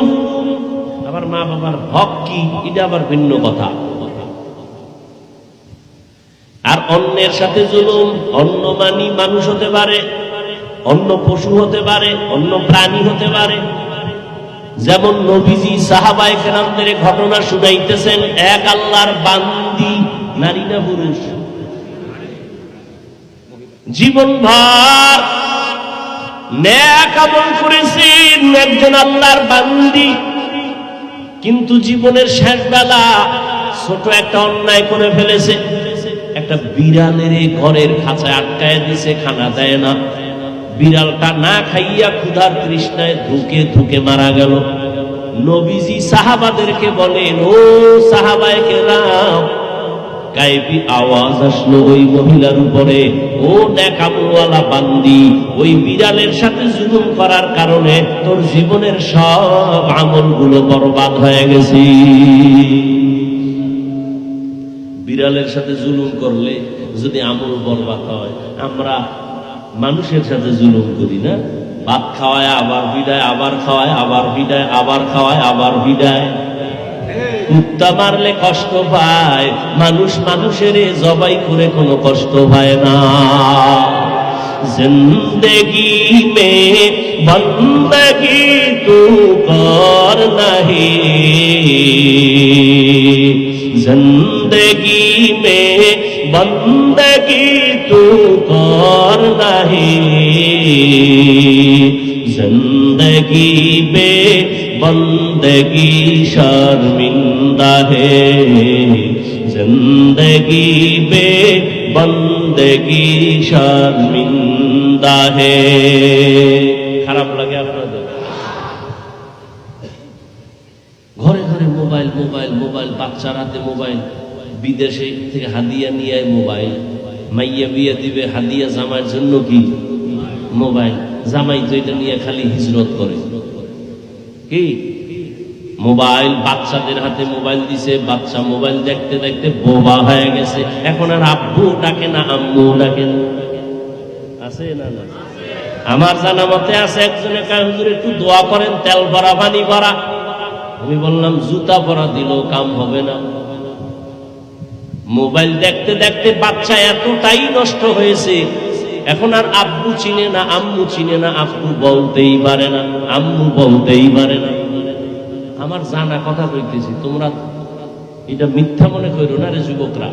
আবার মা বাবার হক কি, এটা আবার ভিন্ন কথা। আর অন্যের সাথে জুলুম, অন্য মানি মানুষ হতে পারে, অন্য পশু হতে পারে, অন্য প্রাণী হতে পারে। যেমন নবীজি সাহাবায়ে কেরামদের ঘটনা শুনাইতেছেন, এক আল্লাহর বান্দি, নারী না পুরুষ, জীবনভর নেক আমল করেছেন, একজন আল্লাহর বান্দি, কিন্তু জীবনের শেষ বেলা ছোট একটা অন্যায় করে ফেলেছে। একটা বিড়ালের ঘরের খাঁচায় আটকায় দিছে, খানা দেয় না। বিড়ালটা না খাইয়া ক্ষুধার তৃষ্ণায় ধুকে ধুকে মারা গেল। নবীজি সাহাবাদেরকে বলেন, ও সাহাবায়ে কেরাম, গায়েবী আওয়াজ আসলো ওই মহিলার উপরে, ও নেক আমলওয়ালা বান্দি, ওই বিড়ালের সাথে জুলুম করার কারণে তোর জীবনের সব আমলগুলো বরবাদ হয়ে গেছে। বিড়ালের সাথে জুলুম করলে যদি আমল বরবাদ হয়, আমরা মানুষের সাথে জুলুম করি না? ভাত খাওয়ায় আবার বিদায়, আবার খাওয়ায় আবার বিদায়, আবার খাওয়ায় আবার বিদায়। কুত্তা মারলে কষ্ট পায়, মানুষ মানুষের জবাই করে কোনো কষ্ট পায় না। জিন্দেগি মে বন্দগি তু কর নাহি, जिंदगी में बंदगी तू कर नहीं, जिंदगी में बंदगी शर्मिंदा है, जिंदगी में बंदगी शर्मिंदा है। খারাপ লাগে আপনাদের? ঘরে ঘরে মোবাইল, মোবাইল, মোবাইল, বাচ্চার হাতে মোবাইল, বিদেশে থেকে হাদিয়া নিয়ে মোবাইল, মাইয়া বিয়ে দিবে হাদিয়া জামাইয়ের জন্য কি মোবাইল, জামাই তো এটা নিয়ে খালি হিজরত করে। কি মোবাইল, বাচ্চাদের হাতে মোবাইল দিছে, বাচ্চা মোবাইল দেখতে দেখতে বোবা হয়ে গেছে। এখন আর আব্বু ডাকে না, আম্মু ডাকে না। আছে না? না, আমার জানা মতে আছে। একজনে কয়, হুজুর একটু দোয়া করেন, তেল ভরা পানি ভরা। আমি বললাম, জুতা পরা দিলেও কাম হবে না। মোবাইল দেখতে দেখতে বাচ্চা এতটাই নষ্ট হয়েছে, এখন আর আব্বু চিনে না, আম্মু চিনে না, আব্বু বলতেই পারে না, আম্মু বলতেই পারে না। আমার জানা কথা কইতেছি, তোমরা এটা মিথ্যা মনে করো না রে যুবকরা।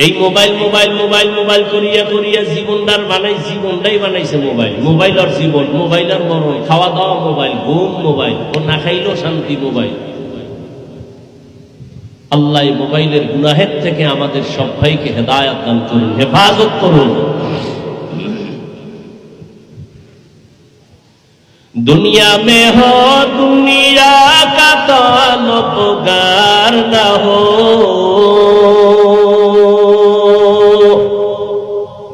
এই মোবাইল মোবাইল মোবাইল মোবাইল করিয়া করিয়া জীবনদার বানাই, জীবনটাই বানাইছে মোবাইল। মোবাইল আর জীবন, মোবাইল আর মরণ, খাওয়া দাওয়া মোবাইল, ঘুম মোবাইল, ও না খাইলেও শান্তি মোবাইল। আল্লাহ মোবাইলের গুনাহের থেকে আমাদের সব ভাইকে হেদায়েত দান করুন, হেফাজত করুন। दुनिया में हो दुनिया का तलबगार न हो,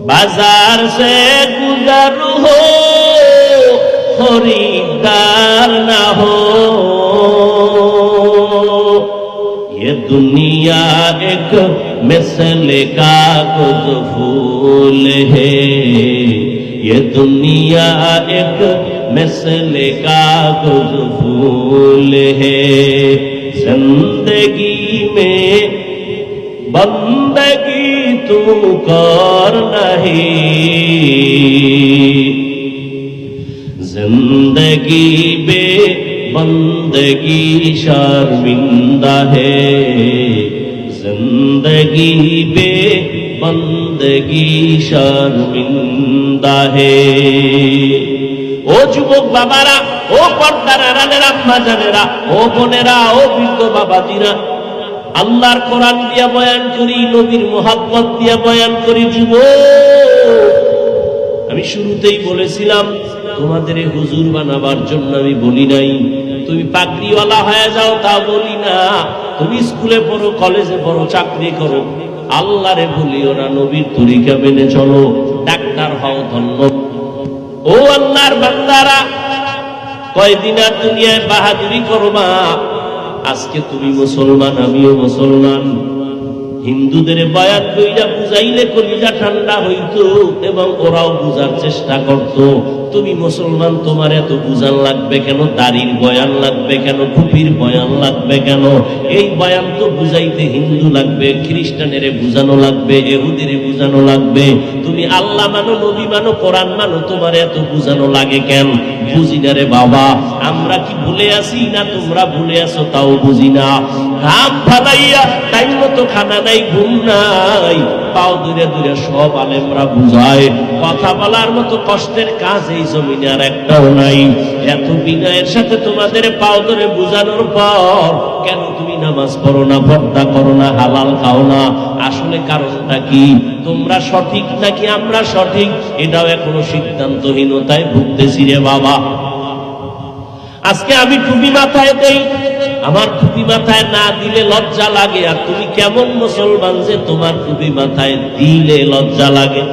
बाजार से गुजर हो खरीदार न हो। ये दुनिया एक मिसले का कुछ फूल है, ये दुनिया एक मिसले का कुछ फूल है। जिंदगी में बंदगी तू कर नहीं, जिंदगी बे बंदगी शर्मिंदा है, जिंदगी बे बंदगी शर्मिंदा है। ও যুবক বাবারা, ও পর্দার আড়ালের আম্মা জানেরা, ও বোনেরা, ও বৃদ্ধ বাবাজিরা, আল্লাহর কোরআন দিয়া বয়ান করি, নবীর মুহাব্বত দিয়া বয়ান করি। যুবক, আমি শুরুতেই বলেছিলাম, তোমাদের হুজুর বানাবার জন্য আমি বলি নাই তুমি পাগড়িওয়ালা হয়ে যাও, তা বলি না। তুমি স্কুলে পড়ো, কলেজে পড়ো, চাকরি করো, আল্লাহরে ভুলিও না, নবীর তরিকা মেনে চলো, ডাক্তার হও, ধন্য। ও আল্লাহর বান্দারা, কয়দিন আর দুনিয়ায় বাহাদুরি করবা? আজকে তুমি মুসলমান, আমিও মুসলমান। হিন্দুদের বয়ান কইরা বুঝাইলে কলিজা ঠান্ডা হইতো এবং ওরাও বুঝার চেষ্টা করত। তুমি মুসলমান, তোমার এত বুঝান লাগবে কেন? দাড়ির বয়ান লাগবে কেন? টুপির বয়ান লাগবে কেন? এই বয়ান তো বুঝাইতে হিন্দু লাগবে, খ্রিস্টানেরে বুঝানো লাগবে, ইহুদিরে বুঝানো লাগবে। তুমি আল্লাহ মানো, নবী মানো, কোরআন মানো, তোমার এত বুঝানো লাগে কেন? বুঝি না রে বাবা। আমরা কি ভুলে আসি না তোমরা ভুলে আসো তাও বুঝি না। ঘাম ফালাইয়া টাইম মতো খানা নাই, ঘুম নাই, পাও দূরে দূরে সব আলেমরা বুঝায়। কথা বলার মতো কষ্টের কাজ এই জমিনে আর একটাও নাই। এত বিনয়ের সাথে তোমাদের পাও ধরে বুঝানোর পর কেন তুমি নামাজ পড়ো না, পর্দা করো না, হালাল খাও না? আসলে কারণটা কি? তোমরা সঠিক নাকি আমরা সঠিক, এটাও এখনো সিদ্ধান্তহীনতায় ভুগতেছি রে বাবা। আজকে আমি টুপি মাথায় দেই, আমার টুপি মাথায় না দিলে লজ্জা লাগে। আর তুমি কেমন মুসলমান যে তোমার টুপি মাথায় দিলে লজ্জা লাগে?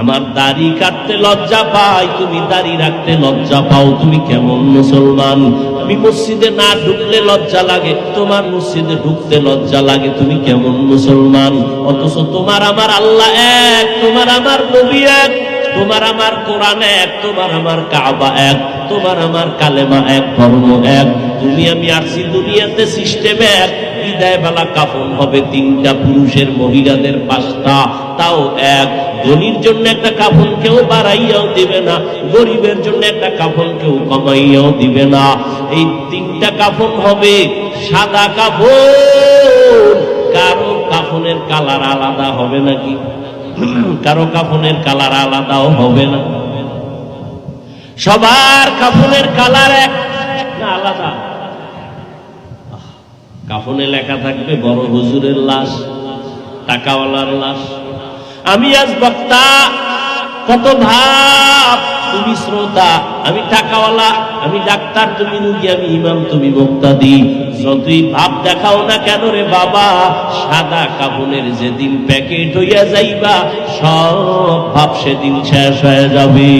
আমার দাড়ি কাটতে লজ্জা পাই, তুমি দাড়ি রাখতে লজ্জা পাও। তুমি কেমন মুসলমান? আমি মসজিদে না ঢুকলে লজ্জা লাগে, তোমার মসজিদে ঢুকতে লজ্জা লাগে। তুমি কেমন মুসলমান? অথচ তোমার আমার আল্লাহ এক, তোমার আমার নবী এক, তোমার আমার কোরআন এক, তোমার আমার কাবা এক, তোমার আমার কালেমা এক, ধর্ম এক। তুমি আমি আসছি দুনিয়াতে সিস্টেম এক। বিদায় বেলা কাফন হবে তিনটা, পুরুষের মহিলাদের পাঁচটা, তাও এক। ধনীর জন্য একটা কাফন কেউ বাড়াইয়াও দিবে না, গরিবের জন্য একটা কাফন কেউ কমাইয়াও দিবে না। এই তিনটা কাফন হবে সাদা কাফন। কারো কাফনের কালার আলাদা হবে নাকি? কারো কাফনের কালার আলাদাও হবে না। সবার কাফনের কালার এক না আলাদা? কাফনে লেখা থাকবে বড় হুজুরের লাশ, টাকাওয়ালার লাশ। আমি আজ বক্তা, কত ভাব, তুমি শ্রোতা, আমি টাকাওয়ালা, আমি ডাক্তার, তুমি রুগী, আমি ইমাম, তুমি মুক্তাদি। যতই ভাব দেখাও না কেন রে বাবা, সাদা কাফনের যেদিন প্যাকেট হইয়া যাইবা সব ভাব সেদিন শেষ হয়ে যাবে।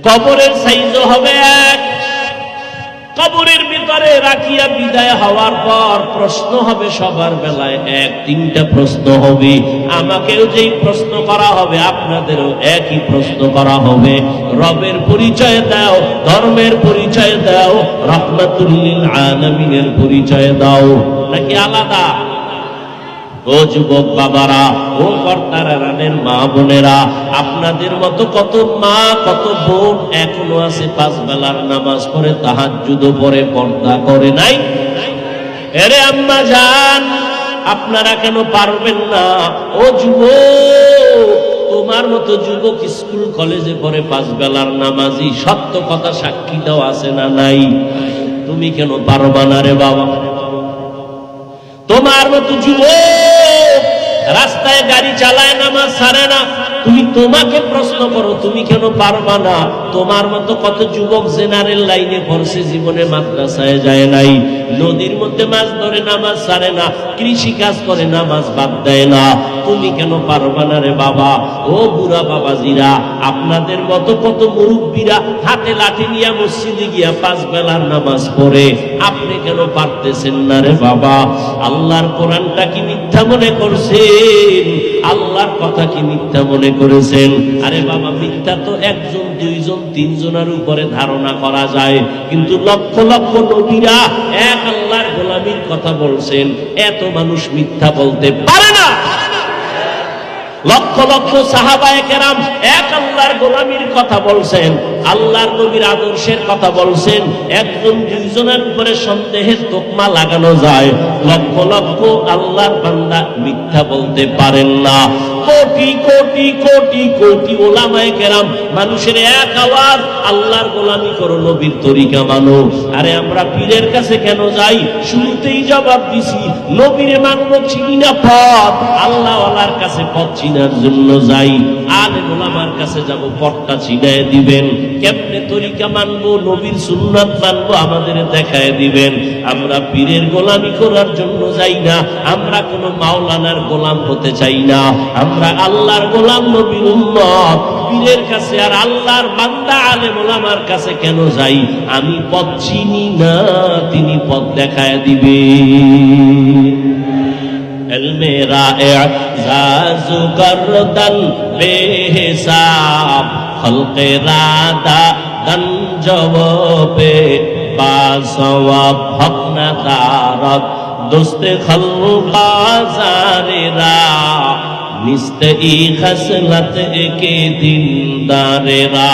কবরের সাইজও হবে এক। কবরের ভিতরে রাখিয়া বিদায় হওয়ার পর প্রশ্ন হবে সবার বেলায় এক। তিনটা প্রশ্ন হবে। আমাকেও যেই প্রশ্ন করা হবে আপনাদেরও একই প্রশ্ন করা হবে। রবের পরিচয় দাও, ধর্মের পরিচয় দাও, রাহমাতুল লিল আলামিনের পরিচয় দাও, নাকি আলাদা? ও যুবক বাবারা, ও কর্তারা, রানের মা বোনেরা, আপনাদের মতো কত মা কত বোন এখনো আছে পাঁচ বেলার নামাজ পড়ে, তাহাজ্জুদ পড়ে, পর্দা করে নাই। এরে আম্মা জান, আপনারা কেন পারবেন না? ও যুবক, তোমার মতো যুবক স্কুল কলেজে পড়ে পাঁচ বেলার নামাজি, সত্য কথা সাক্ষী দাও আছে না নাই? তুমি কেন পারবা না রে বাবা? তোমার মতো যুবক রাস্তায় গাড়ি চালায়, নামাজ ছাড়ে না, তুমি তোমাকে প্রশ্ন করো তুমি কেন পারবা না? তোমার মতো কত যুবক জেনারেল লাইনে পড়ছে, জীবনে মাদ্রাসায় যায় নাই, নদীর মধ্যে মাছ ধরে নামাজ ছাড়ে না, কৃষি কাজ করে নামাজ বাদ দেয় না। তুমি কেন পারবা না রে বাবা? ও বুড়া বাবাজিরা, আপনাদের মতো কত মুরব্বীরা হাতে লাঠি নিয়ে মসজিদে গিয়া পাঁচ বেলার নামাজ পড়ে, আপনি কেন পারতেছেন না রে বাবা? আল্লাহর কোরআনটা কি মিথ্যা মনে করছেন? আল্লাহর কথা কি মিথ্যা মনে করেছেন? আরে বাবা, মিথ্যা তো একজন, দুইজন, তিনজনের উপরে ধারণা করা যায়, কিন্তু লক্ষ লক্ষ নবীরা এক আল্লাহর গোলামীর কথা বলছেন, এত মানুষ মিথ্যা বলতে পারে না। লক্ষ লক্ষ সাহাবায়ে কেরাম এক আল্লাহর গোলামীর কথা বলছেন, আল্লাহর নবীর আদর্শের কথা বলছেন। একজন দুইজনের উপরে সন্দেহের তোকমা লাগানো যায়, লক্ষ লক্ষ আল্লাহর বান্দা মিথ্যা বলতে পারেন না। কোটি কোটি কোটি কোটি ওলামায়ে কেরাম মানুষের এক আওয়াজ, আল্লাহর গোলামি করো, নবীর তরিকা মানো। আরে আমরা পীরের কাছে কেন যাই? শুরুতেই জবাব দিছি, নবীরে মানব চিনি না পথ, আল্লাহওয়ালার কাছে পথ চিনার জন্য যাই। আলেম ওলামার কাছে যাব, পথটা চিনায় দিবেন। কেমনে তরিকা মানবো, নবীর সুন্নাত মানবো, আমাদের দেখায় দিবেন। আমরা পীরের গোলামি করার জন্য যাই না, আমরা কোনো মাওলানার গোলাম হতে চাই না, আমরা আল্লাহর গোলাম, নবীর উম্মত। পীরের কাছে আর আল্লাহর বান্দা আলেম ওলামার কাছে কেন যাই? আমি পথ চিনি না, তিনি পথ দেখায় দিবে। ইলমে রা'জাজু করদান বেহিসাব, খলকে রাদা দান জওয়াবে বাসওয়াব, হক না তারক দোস্তে খলক বাজারেরা, নিস্তে ই খসলত কে দিনদারেরা।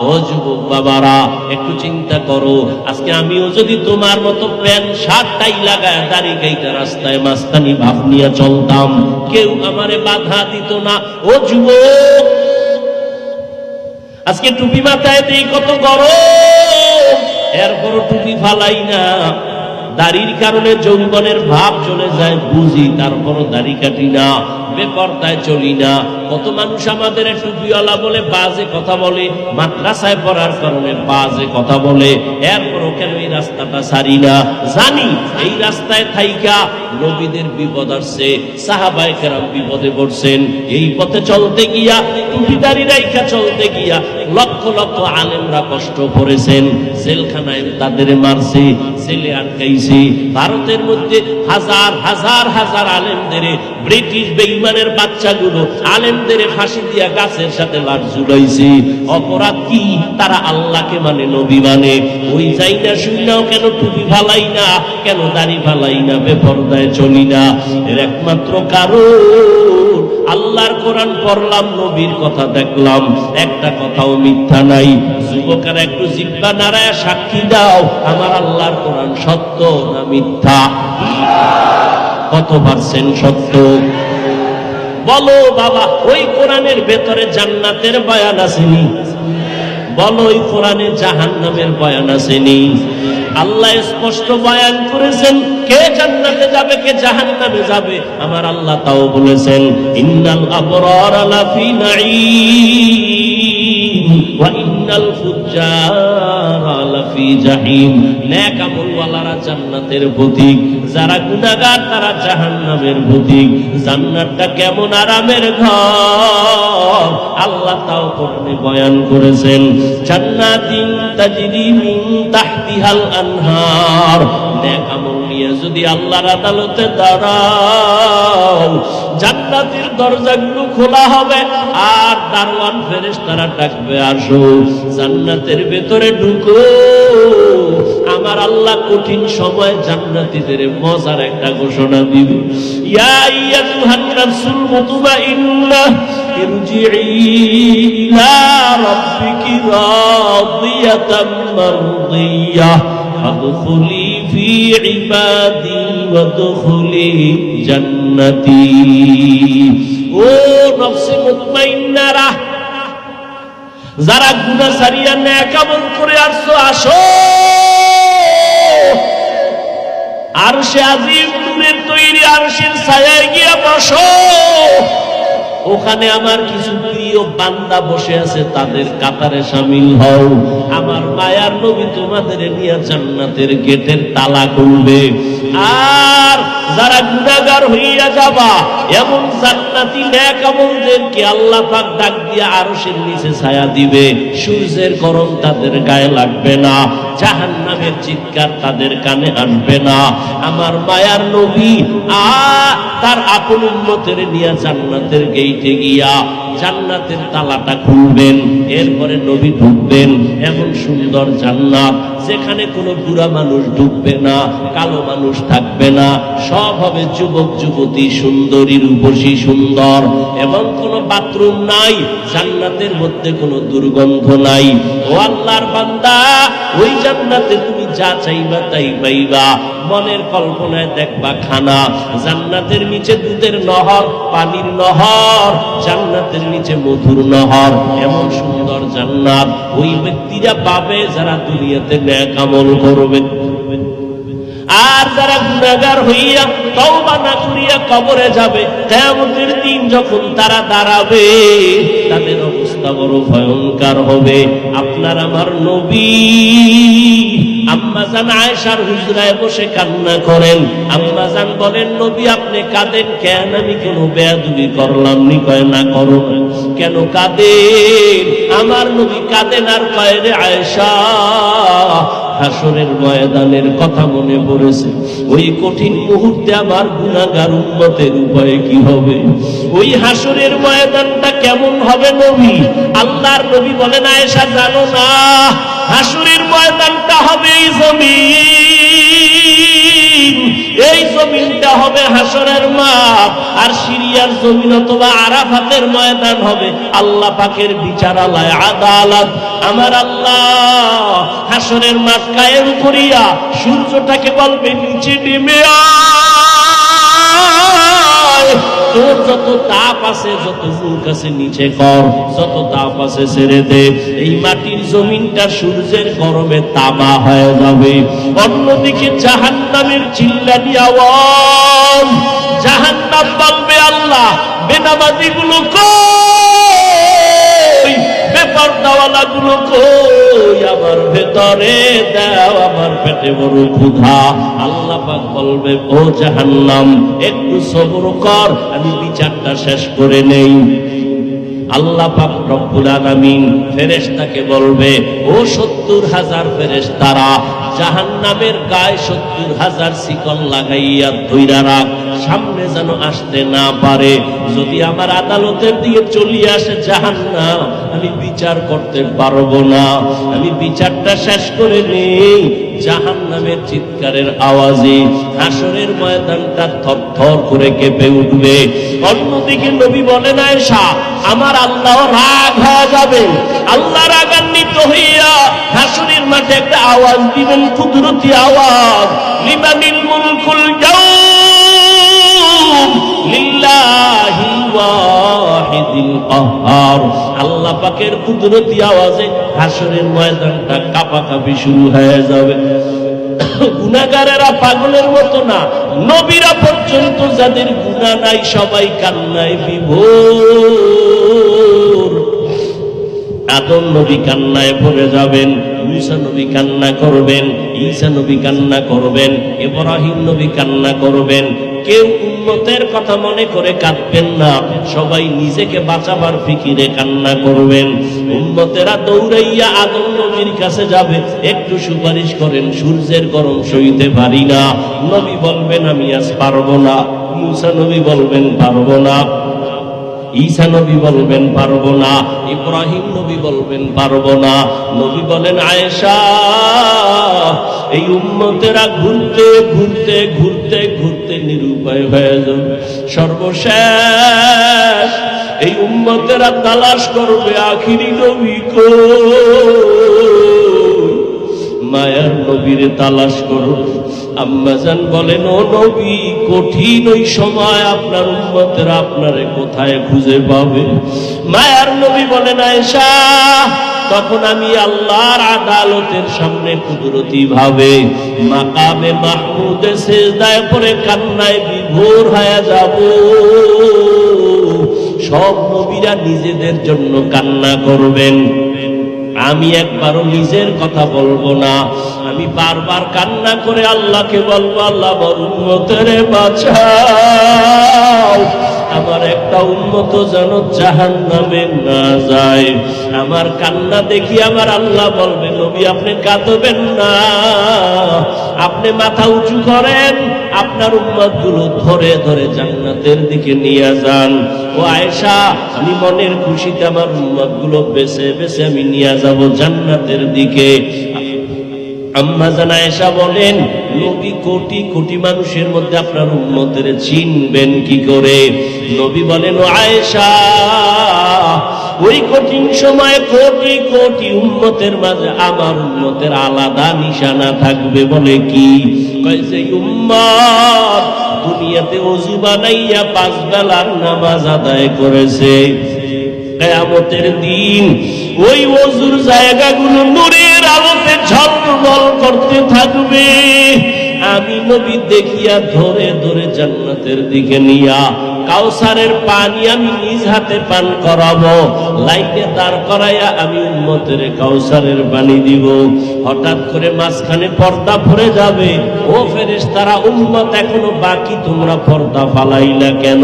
ও যুবক বাবারা, একটু চিন্তা করো, আজকে আমিও যদি তোমার মতো প্যান্ট শার্ট টাই লাগায় দাড়ি গাইতে রাস্তায় মাস্তানি ভাব নিয়ে চলতাম, কেউ আমারে বাধা দিত না। ও যুবক, আজকে টুপি মাথায় দেই, কত গরম, এরপরও টুপি ফালাই না। দাড়ির কারণে যৌবনের ভাব চলে যায় বুঝি, তারপরও দাড়ি কাটি না, বেপরদায় চলি না। কত মানুষ আমাদের টুপিওয়ালা বলে বাজে কথা বলে, মাদ্রাসায় পড়ার কারণে বাজে কথা বলে, এরপরও কেন এই রাস্তাটা ছাড়ি না? জানি এই রাস্তায় থাইকা নবীদের বিপদ আসছে, সাহাবায়ে কেরাম বিপদে পড়ছেন। এই পথে চলতে গিয়া, টুপি দাড়ি রাইখা চলতে গিয়া লক্ষ লক্ষ আলেমরা কষ্ট করেছেন, জেলখানায় তাদের মারছে, জেলে আটকাইছে। ভারতের মধ্যে হাজার হাজার হাজার আলেমদের ব্রিটিশ বেঈমানের বাচ্চাগুলো আলেমদের ফাঁসি দিয়া গাছের সাথে লাট ঝুলাইছে। অপরাধ কি? তারা আল্লাহকে মানে, নবী মানে। ওই যাই না শুননাও কেন টুপি ফালাই না, কেন দাড়ি ফালাই না, বেপরদায় চলি না? এর একমাত্র কারণ আল্লাহর কোরআন পড়লাম, নবীর কথা দেখলাম, একটা কথাও মিথ্যা নাই। যুবকেরা একটু জিহ্বা নাড়ায় সাক্ষী দাও, আমার আল্লাহর কোরআন সত্য না মিথ্যা? কত পার্সেন্ট সত্য বলো বাবা? ওই কোরআনের ভেতরে জান্নাতের বয়ান আসেনি? বলো ওই কোরআনে জাহান্নামের বয়ান আসেনি? আল্লাহ স্পষ্ট বয়ান করেছেন কে জান্নাতে যাবে, কে জাহান্নামে যাবে। আমার আল্লাহ তাও বলেছেন, ইন্নাল আবরারা লাফি নাঈম ওয়া ইন্নাল ফুজ্জারা লাফি জাহিম। নেক আমলওয়ালারা জান্নাতের পথিক, যারা গুনাহগার তারা জাহান্নামের পথিক। জান্নাতটা কেমন আরামের ঘর, আল্লাহ তাও কোরআনে বয়ান করেছেন, জান্নাতিন তাজরি মিন তাহতিহাল আনহার। নেক আমল নিয়ে যদি আল্লাহর আদালতে দাঁড়াও, জান্নাতের দরজাগুলো খোলা হবে আর দারওয়ান ফেরেশতারা ডাকবে, আসো জান্নাতের ভেতরে ঢুকো। আমার আল্লাহ কঠিন সময় জান্নাতীদের মজার একটা ঘোষণা দিবে, ইয়া আইয়াতুহান নাফসুল মুতমাইন্নাহ ইরজিই ইলা রাব্বিকি রাদিয়াতাম মারদিয়াহ ফাদখুলি ফি ইবাদি ওয়াদখুলি জান্নাতি। ও নফসে মুতমাইন্নারা, যারা গুনাহ ছাড়িয়া নেক আমল করে আসছো, আসো আরশে আজিম নূরের তৈরি আরশের ছায়ায় গিয়া বসো। ওখানে আমার কিছু প্রিয় বান্দা বসে আছে, তাদের কাতারে শামিল হও। আমার মায়ার নবী তোমাদের নিয়ে জান্নাতের গেটের তালা খুলবে। আর যারা গুনাহগার হইয়া যাবা, এমন জান্নাতি নেক আমলদেরকে আল্লাহ পাক ডাক দিয়ে আরশের নিচে ছায়া দিবে। সূর্যের গরম তাদের গায়ে লাগবে না, জাহান্নামের চিৎকার তাদের কানে আসবে না। আমার মায়ার নবী তার আপন উম্মতের নিয়ে জান্নাতের গেইটে গিয়া জান্নাতের তালাটা খুলবেন। এরপরে নবী ঢুকবেন এমন সুন্দর জান্নাত, যেখানে কোনো বুড়া মানুষ ঢুকবে না, কালো মানুষ থাকবে না, সব হবে যুবক যুবতী, সুন্দরী রূপসী সুন্দর, এবং কোনো বাথরুম নাই। জান্নাতের মধ্যে কোনো দুর্গন্ধ নাই। ও আল্লাহর বান্দা, ওই জান্নাতে তুমি যা চাইবা তাই পাইবা। মনের কল্পনায় দেখবা খানা, জান্নাতের নিচে দুধের নহর, পানির নহর, জান্নাতের নিচে মধুর নহর। এমন সুন্দর জান্নাত ওই ব্যক্তিরা পাবে যারা দুনিয়াতে নেক আমল করবে। আর যারা গুনাহগার হইয়া তওবা না করিয়া কবরে যাবে, কিয়ামতের দিন যখন তারা দাঁড়াবে তাদের অবস্থা বড় ভয়ঙ্কর হবে। আপনার আমার নবী আম্মাজান আয়েশার হুজরায় বসে কান্না করেন। আম্মাজান বলেন, নবী আপনি কাঁদেন কেন? আমি কোনো বেয়াদবি করলাম নি? কয় না করো না। কেন কাঁদেন? আমার নবী কাঁদেন আর কয়, রে আয়েশা, হাসরের ময়দানের কথা মনে পড়েছে। ওই কঠিন মুহূর্তে আমার গুনাহগার উম্মতের উপায় কি হবে? ওই হাসরের ময়দানটা কেমন হবে নবী? আল্লাহর নবী বলেন, আয়েশা জানো না, হাসরের ময়দানটা হবে এই জমিন, এই জমিনটা হবে হাসরের মাঠ। আর সিরিয়ার জমিন অথবা আরাফাতের ময়দান হবে আল্লাহ পাকের বিচারালয়, আদালত। আমার আল্লাহ হাসরের মাঠ কায়েম করিয়া সূর্যটাকে বলবে, নিচে নেমে আয়, তোর যত তাপ আছে, যত মুখ আছে নিচে কর, যত তাপ আছে ছেড়ে দে। এই মাটির জমিনটা সূর্যের গরমে তামা হয়ে যাবে। অন্যদিকে জাহান্নামের চিল্লানি আওয়াজ, জাহান্নাম বলবে, আল্লাহ বেনামাজি গুলো কই, বেপরদাওয়ালা গুলো কই, আমার ভেতরে দাও, আমার পেটে বড় ক্ষুধা। আল্লাহ পাক বলবে, ও জাহান্নাম একটু সবর কর, আমি বিচারটা শেষ করে নেই। আল্লাহ পাক রব্বুল আলামিন ফেরেশতাকে বলবে, ও 70,000 ফেরেশতারা, জাহান্নামের গায়ে 70,000 শিকল লাগাইয়া ধইরা রাখ, সামনে যেন আসতে না পারে। যদি আমার আদালতের দিকে চলিয়ে আসে জাহান্নাম, আমি বিচার করতে পারবো না, আমি বিচারটা শেষ করে নেই। জাহান্নামের চিৎকারের আওয়াজে হাসরের ময়দানটা থরথর করে কেঁপে উঠবে। অন্যদিকে নবী বলেন, আয়েশা আমার আল্লাহ রাগ হয়ে যাবে। আল্লাহ রাগান্বিত হইয়া হাসরের মাঠে একটা আওয়াজ দিবেন, কুদরতি আওয়াজ, লিমানিল মুলকুল ইয়াউম লিল্লাহিল ওয়াহিদিল কাহ্হার। আল্লাহ পাকের কুদরতি আওয়াজে হাসরের ময়দানটা কাঁপাকাঁপি শুরু হয়ে যাবে। গুনাহগারেরা পাগলের মতো না, নবীরা পর্যন্ত যাদের গুনাহ নাই সবাই কান্নায় বিভোর। আদম নবী কান্নায় ভরে যাবেন, মুসা নবী কান্না করবেন, ঈসা নবী কান্না করবেন, ইব্রাহিম নবী কান্না করবেন। কেউ উম্মতের কথা মনে করে কাঁদবেন না, সবাই নিজেকে বাঁচাবার ফিকিরে কান্না করবেন। উম্মতেরা দৌড়াইয়া আদম নবীর কাছে যাবে, একটু সুপারিশ করেন, সূর্যের গরম সইতে পারি না। নবী বলবেন, আমি আজ পারবো না। মুসা নবী বলবেন, পারবো না। ঈসা নবী বলবেন, পারবো না। ইব্রাহিম নবী বলবেন, পারবো না। নবী বলেন, আয়েশা এই উম্মতেরা ঘুরতে ঘুরতে ঘুরতে ঘুরতে নিরুপায় হয়ে যাবে। সর্বশেষ এই উম্মতেরা তালাশ করবে, আখিরি নবী কই, মায়ার নবীরে তালাশ করো। আম্মাজান বলেন, ও নবী, কঠিন ওই সময় আপনার উম্মতেরা আপনারে কোথায় খুঁজে পাবে? মায়ার নবী বলেন, আয়েশা তখন আমি আল্লাহর আদালতের সামনে কুদরতি ভাবে মাকামে মাহমুদে সিজদায় পড়ে কান্নায় বিভোর হয়ে যাব। সব নবীরা নিজেদের জন্য কান্না করবেন, আমি একবারও নিজের কথা বলবো না। আমি বারবার কান্না করে আল্লাহকে বলবো, আল্লাহ আমার উম্মতেরে বাঁচাও, আমার একটা উম্মত যেন জাহান্নামে না যায়। আমার কান্না দেখি আমার আল্লাহ বলবে, নবী আপনি কাঁদবেন না, আপনি মাথা উঁচু করেন, আপনার উম্মতগুলো ধরে ধরে জান্নাতের দিকে নিয়ে যান। ও আয়েশা, আমি মনের খুশিতে আমার উম্মতগুলো বেছে বেছে আমি নিয়ে যাব জান্নাতের দিকে। আম্মা জান আয়েশা বলেন, নবী কোটি কোটি মানুষের মধ্যে আপনার উম্মতের চিনবেন কি করে? নবী বলেন, ও আয়েশা, ওই কঠিন সময় কোটি কোটি উম্মতের মাঝে আমার উম্মতের আলাদা নিশানা থাকবে। বলে কি? কয়েছে উম্মত দুনিয়াতে ওযু বানাইয়া 5 বেলার নামাজ আদায় করেছে, কিয়ামতের দিন ওই ওযুর জায়গাগুলো নূরের আলোতে ঝলমল করতে থাকবে। আমি নবী দেখিয়া ধরে ধরে জান্নাতের দিকে নিয়া কাউসারের পানি আমি নিজ হাতে পান করাবো, লাইনে দাঁড় করাইয়া আমি উম্মতের কাউসারের পানি দিব। হঠাৎ করে মাঝখানে পর্দা পড়ে যাবে, ও ফেরেশতারা উম্মত এখনো বাকি, তোমরা পর্দা ফালাইলা কেন?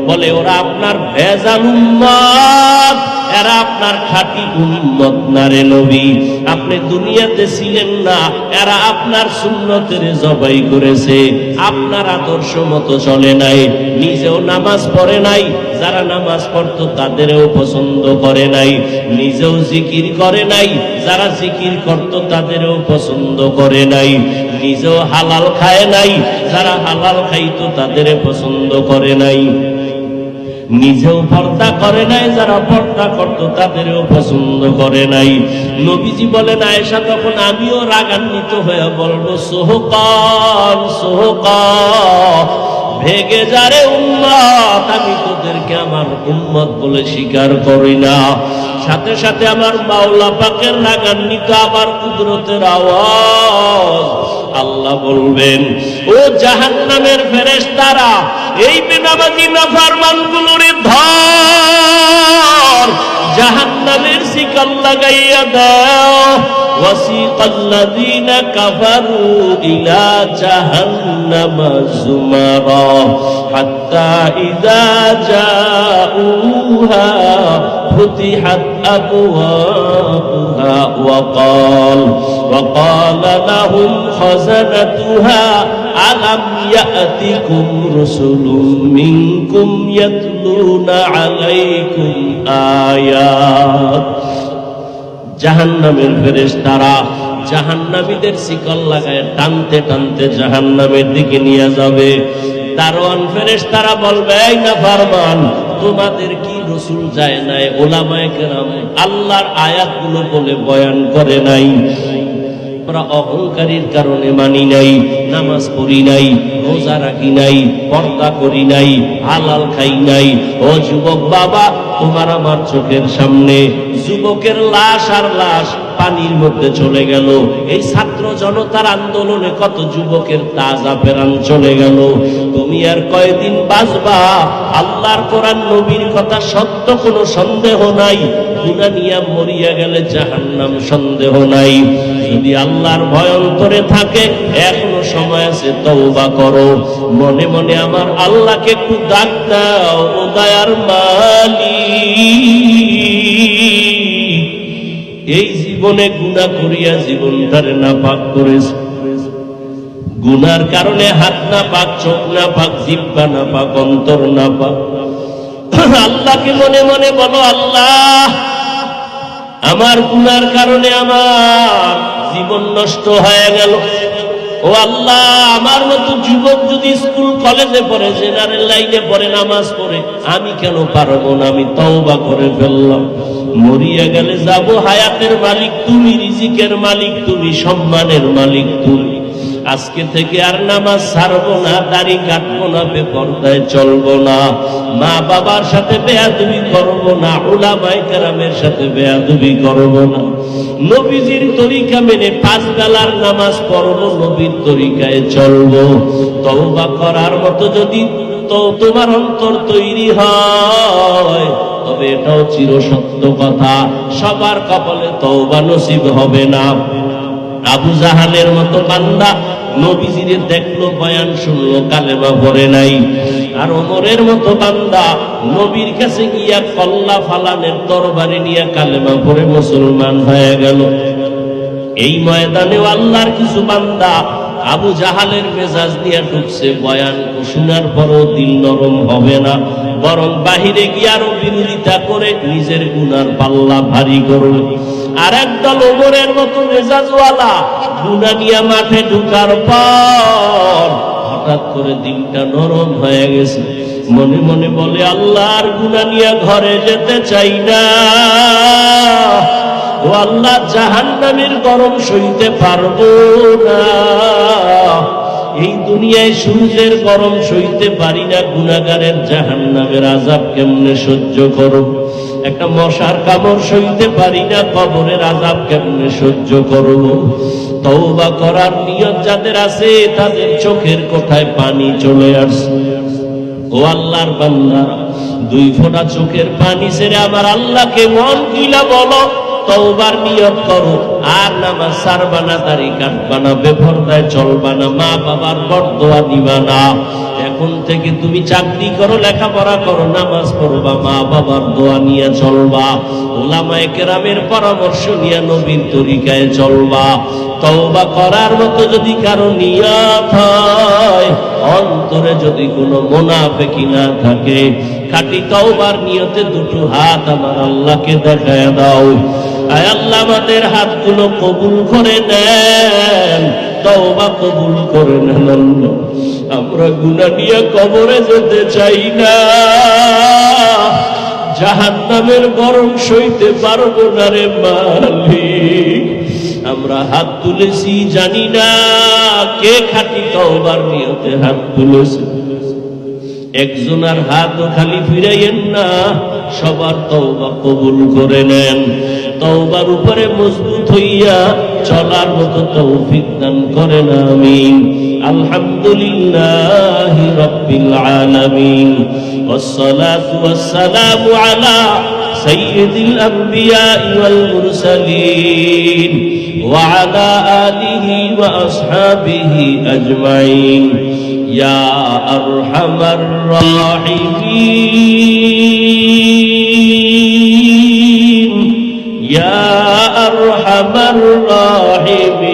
বলে ওরা আপনার ভেজাল উম্মত, এরা আপনার খাঁটি উম্মত না রে নবী, আপনি দুনিয়াতে ছিলেন না, এরা আপনার সুন্নতের জবাই করেছে, আপনার আদর্শ মতো চলে নাই, নিজেও নামাজ পড়ে নাই, যারা নামাজ পড়তো তাদেরও পছন্দ করে নাই, নিজেও জিকির করে নাই, যারা জিকির করতো তাদেরও পছন্দ করে নাই, নিজেও হালাল খায় নাই, যারা হালাল খাইতো তাদের পছন্দ করে নাই, নিজেও পর্দা করে নাই, যারা পর্দা করতো তাদেরও পছন্দ করে নাই। নবীজি বলেন আয়েশা, তখন আমিও রাগান্বিত হয়ে বলবো সোহকান সোহকান, ভেগে যারে উম্মত, আমি তোদেরকে আমার উম্মত বলে স্বীকার করি না। সাথে সাথে আমার মাওলা পাকের রাগান্বিত আবার কুদরতের আওয়াজ, আল্লাহ বলবেন ও জাহান্নামের ফেরেশতারা, এই বেনামাজি নাফরমানগুলোরে ধর, জাহান্নামের শিকল লাগাইয়া দাও। ওয়াসিকাল্লাযীনা কাফারু ইলা জাহান্নামা যুমারা হাত্তা ইযা জাউহা ফুতিহাত আবওয়াবুহা ওয়াকালা লাহুম খাযানাতুহা আলাম ইয়াতিকুম রাসূলুম মিনকুম ইয়াতলুনা আলাইকুম আয়াত। জাহান্নামের ফেরেশতারা জাহান্নামীদের শিকল লাগায় টানতে টানতে জাহান্নামের দিকে নিয়ে যাবে। দারোয়ান ফেরেশতারা বলবে, এই নাফরমান, তোমাদের কি রাসূল যায় নাই? উলামায়ে কেরাম আল্লাহর আয়াতগুলো বলে বয়ান করে নাই? আমরা অহংকারীর কারণে মানি নাই, নামাজ পড়ি নাই, রোজা রাখি নাই, পর্দা করি নাই, হালাল খাই নাই। ও যুবক বাবা, তোমার আমার চোখের সামনে যুবকের লাশ আর লাশ পানির মধ্যে চলে গেল। এই ছাত্র জনতার আন্দোলনে কত যুবকের তাজা প্রাণ চলে গেল। তুমি আর কয়দিন বাঁচবা? আল্লাহর কোরআন নবীর কথা সত্য, কোনো সন্দেহ নাই। গুনাহ নিয়ে মরিয়া গেলে জাহান্নাম, সন্দেহ নাই। যদি আল্লাহর ভয় অন্তরে থাকে, এখনো সময় আছে, তওবা করো। মনে মনে আমার আল্লাহকে একটু ডাক দাও, ও দয়ার মালিক, এই জীবনে গুনাহ করিয়া জীবনটারে নাপাক করেছে। গুনার কারণে হাত না পাক, চোখ না পাক, জিহ্বা না পাক, অন্তর না পাক। আল্লাহকে মনে মনে বলো, আল্লাহ, আমার গুনার কারণে আমার জীবন নষ্ট হয়ে গেল। ও আল্লাহ, আমার মতো যুবক যদি স্কুল কলেজে পড়ে, জেনারেল লাইনে পড়ে, নামাজ পড়ে, আমি কেন পারবো না? আমি তওবা করে ফেললাম। মরিয়া গেলে যাব, হায়াতের মালিক তুমি, রিজিকের মালিক তুমি, সম্মানের মালিক তুমি। আজকে থেকে আর নামাজ ছাড়বো না, দাড়ি কাটবো না, বেপরদায় চলবো না, মা বাবার সাথে বেয়াদবি করবো না, উলামায়ে কেরামের সাথে বেয়াদবি করবো না। নবীজির তরিকা মেনে 5 বেলার নামাজ পড়বো, নবীর তরিকায় চলবো। তওবা করার মতো যদি তোমার অন্তর তৈরি হয়, তবে এটাও চিরসত্য কথা, সবার কপালে তওবা নসিব হবে না। আবু জাহালের মতো বান্দা নবীজিরে দেখলো, বয়ান শুনলো, কালেমা পড়ে নাই। আর ওমরের মতো বান্দা নবীর কাছে গিয়া কল্লা ফালানের তরবারি নিয়ে কালেমা পড়ে মুসলমান হয়ে গেল। এই ময়দানেও আল্লাহর কিছু বান্দা আবু জাহালের মেজাজ নিয়ে ঢুকছে, বয়ান শোনার পরও দিল নরম হবে না, বরং বাহিরে গিয়ে আরো বিরোধিতা করে নিজের গুনার পাল্লা ভারী করবে। আর একদল ওমরের মতো মেজাজওয়ালা গুনাহ নিয়ে মাঠে ঢুকার পর হঠাৎ করে দিলটা নরম হয়ে গেছে, মনে মনে বলে, আল্লাহর গুনাহ নিয়ে ঘরে যেতে চাই না। ও আল্লাহ, জাহান্নামের গরম সইতে পারবো না। এই দুনিয়ায় সূর্যের গরম সইতে পারি না, গুনাহগারের জাহান্নামের আযাব কেমনে সহ্য করব? একটা মশার কামড় সইতে পারি না, কবরের আযাব কেমনে সহ্য করব? তওবা করার নিয়ত যাদের আছে তাদের চোখের কোঠায় পানি চলে আসছে। ও আল্লাহর বান্দা, 2 ফোঁটা চোখের পানি ছেড়ে আমার আল্লাহকে মন খুইলা বলো, তওবার নিয়ত করো। আর নামাজ ছাড়বা না, দাড়ি কাটবা না, বেপরদায় চলবা না, মা বাবার বরদোয়া দিবা না। এখন থেকে তুমি চাকরি করো, লেখাপড়া করো, নামাজ পড়বা, মা বাবার দোয়া নিয়ে চলবা, উলামায়ে কেরামের পরামর্শ নিয়ে নবীর তরিকায় চলবা। তওবা করার মতো যদি কারো নিয়ত হয়, অন্তরে যদি কোনো মুনাফিকি না থাকে, খাঁটি তওবার নিয়তে 2 হাত আমার আল্লাহকে দেখায় দাও। আয় আল্লাহ, আমাদের হাতগুলো কবুল করে নেন, তওবা কবুল করে নেন আল্লাহ। আমরা গুনাহ নিয়ে কবরে যেতে চাই না, জাহান্নামের গরম সইতে পারবো না রে মালিক। আমরা হাত তুলেছি, জানি না কে খাঁটি তওবার নিয়তে হাত তুলেছে। একজনের হাতও খালি ফিরাইয়েন না, সবার তওবা কবুল করে নেন। তওবার উপরে মজবুত হইয়া চলার মতো তৌফিক দান করেন, আমিন। আলহামদুলিল্লাহি রাব্বিল আলামিন, ওয়াসসালাতু ওয়াসসালামু আলা সাইয়্যিদিল আম্বিয়া ওয়াল মুরসালিন ওয়া আলা আলিহি ওয়া আসহাবিহি আজমাইন। ইয়া আরহামার রাহিমিন, ইয়া আরহামার রাহিমিন।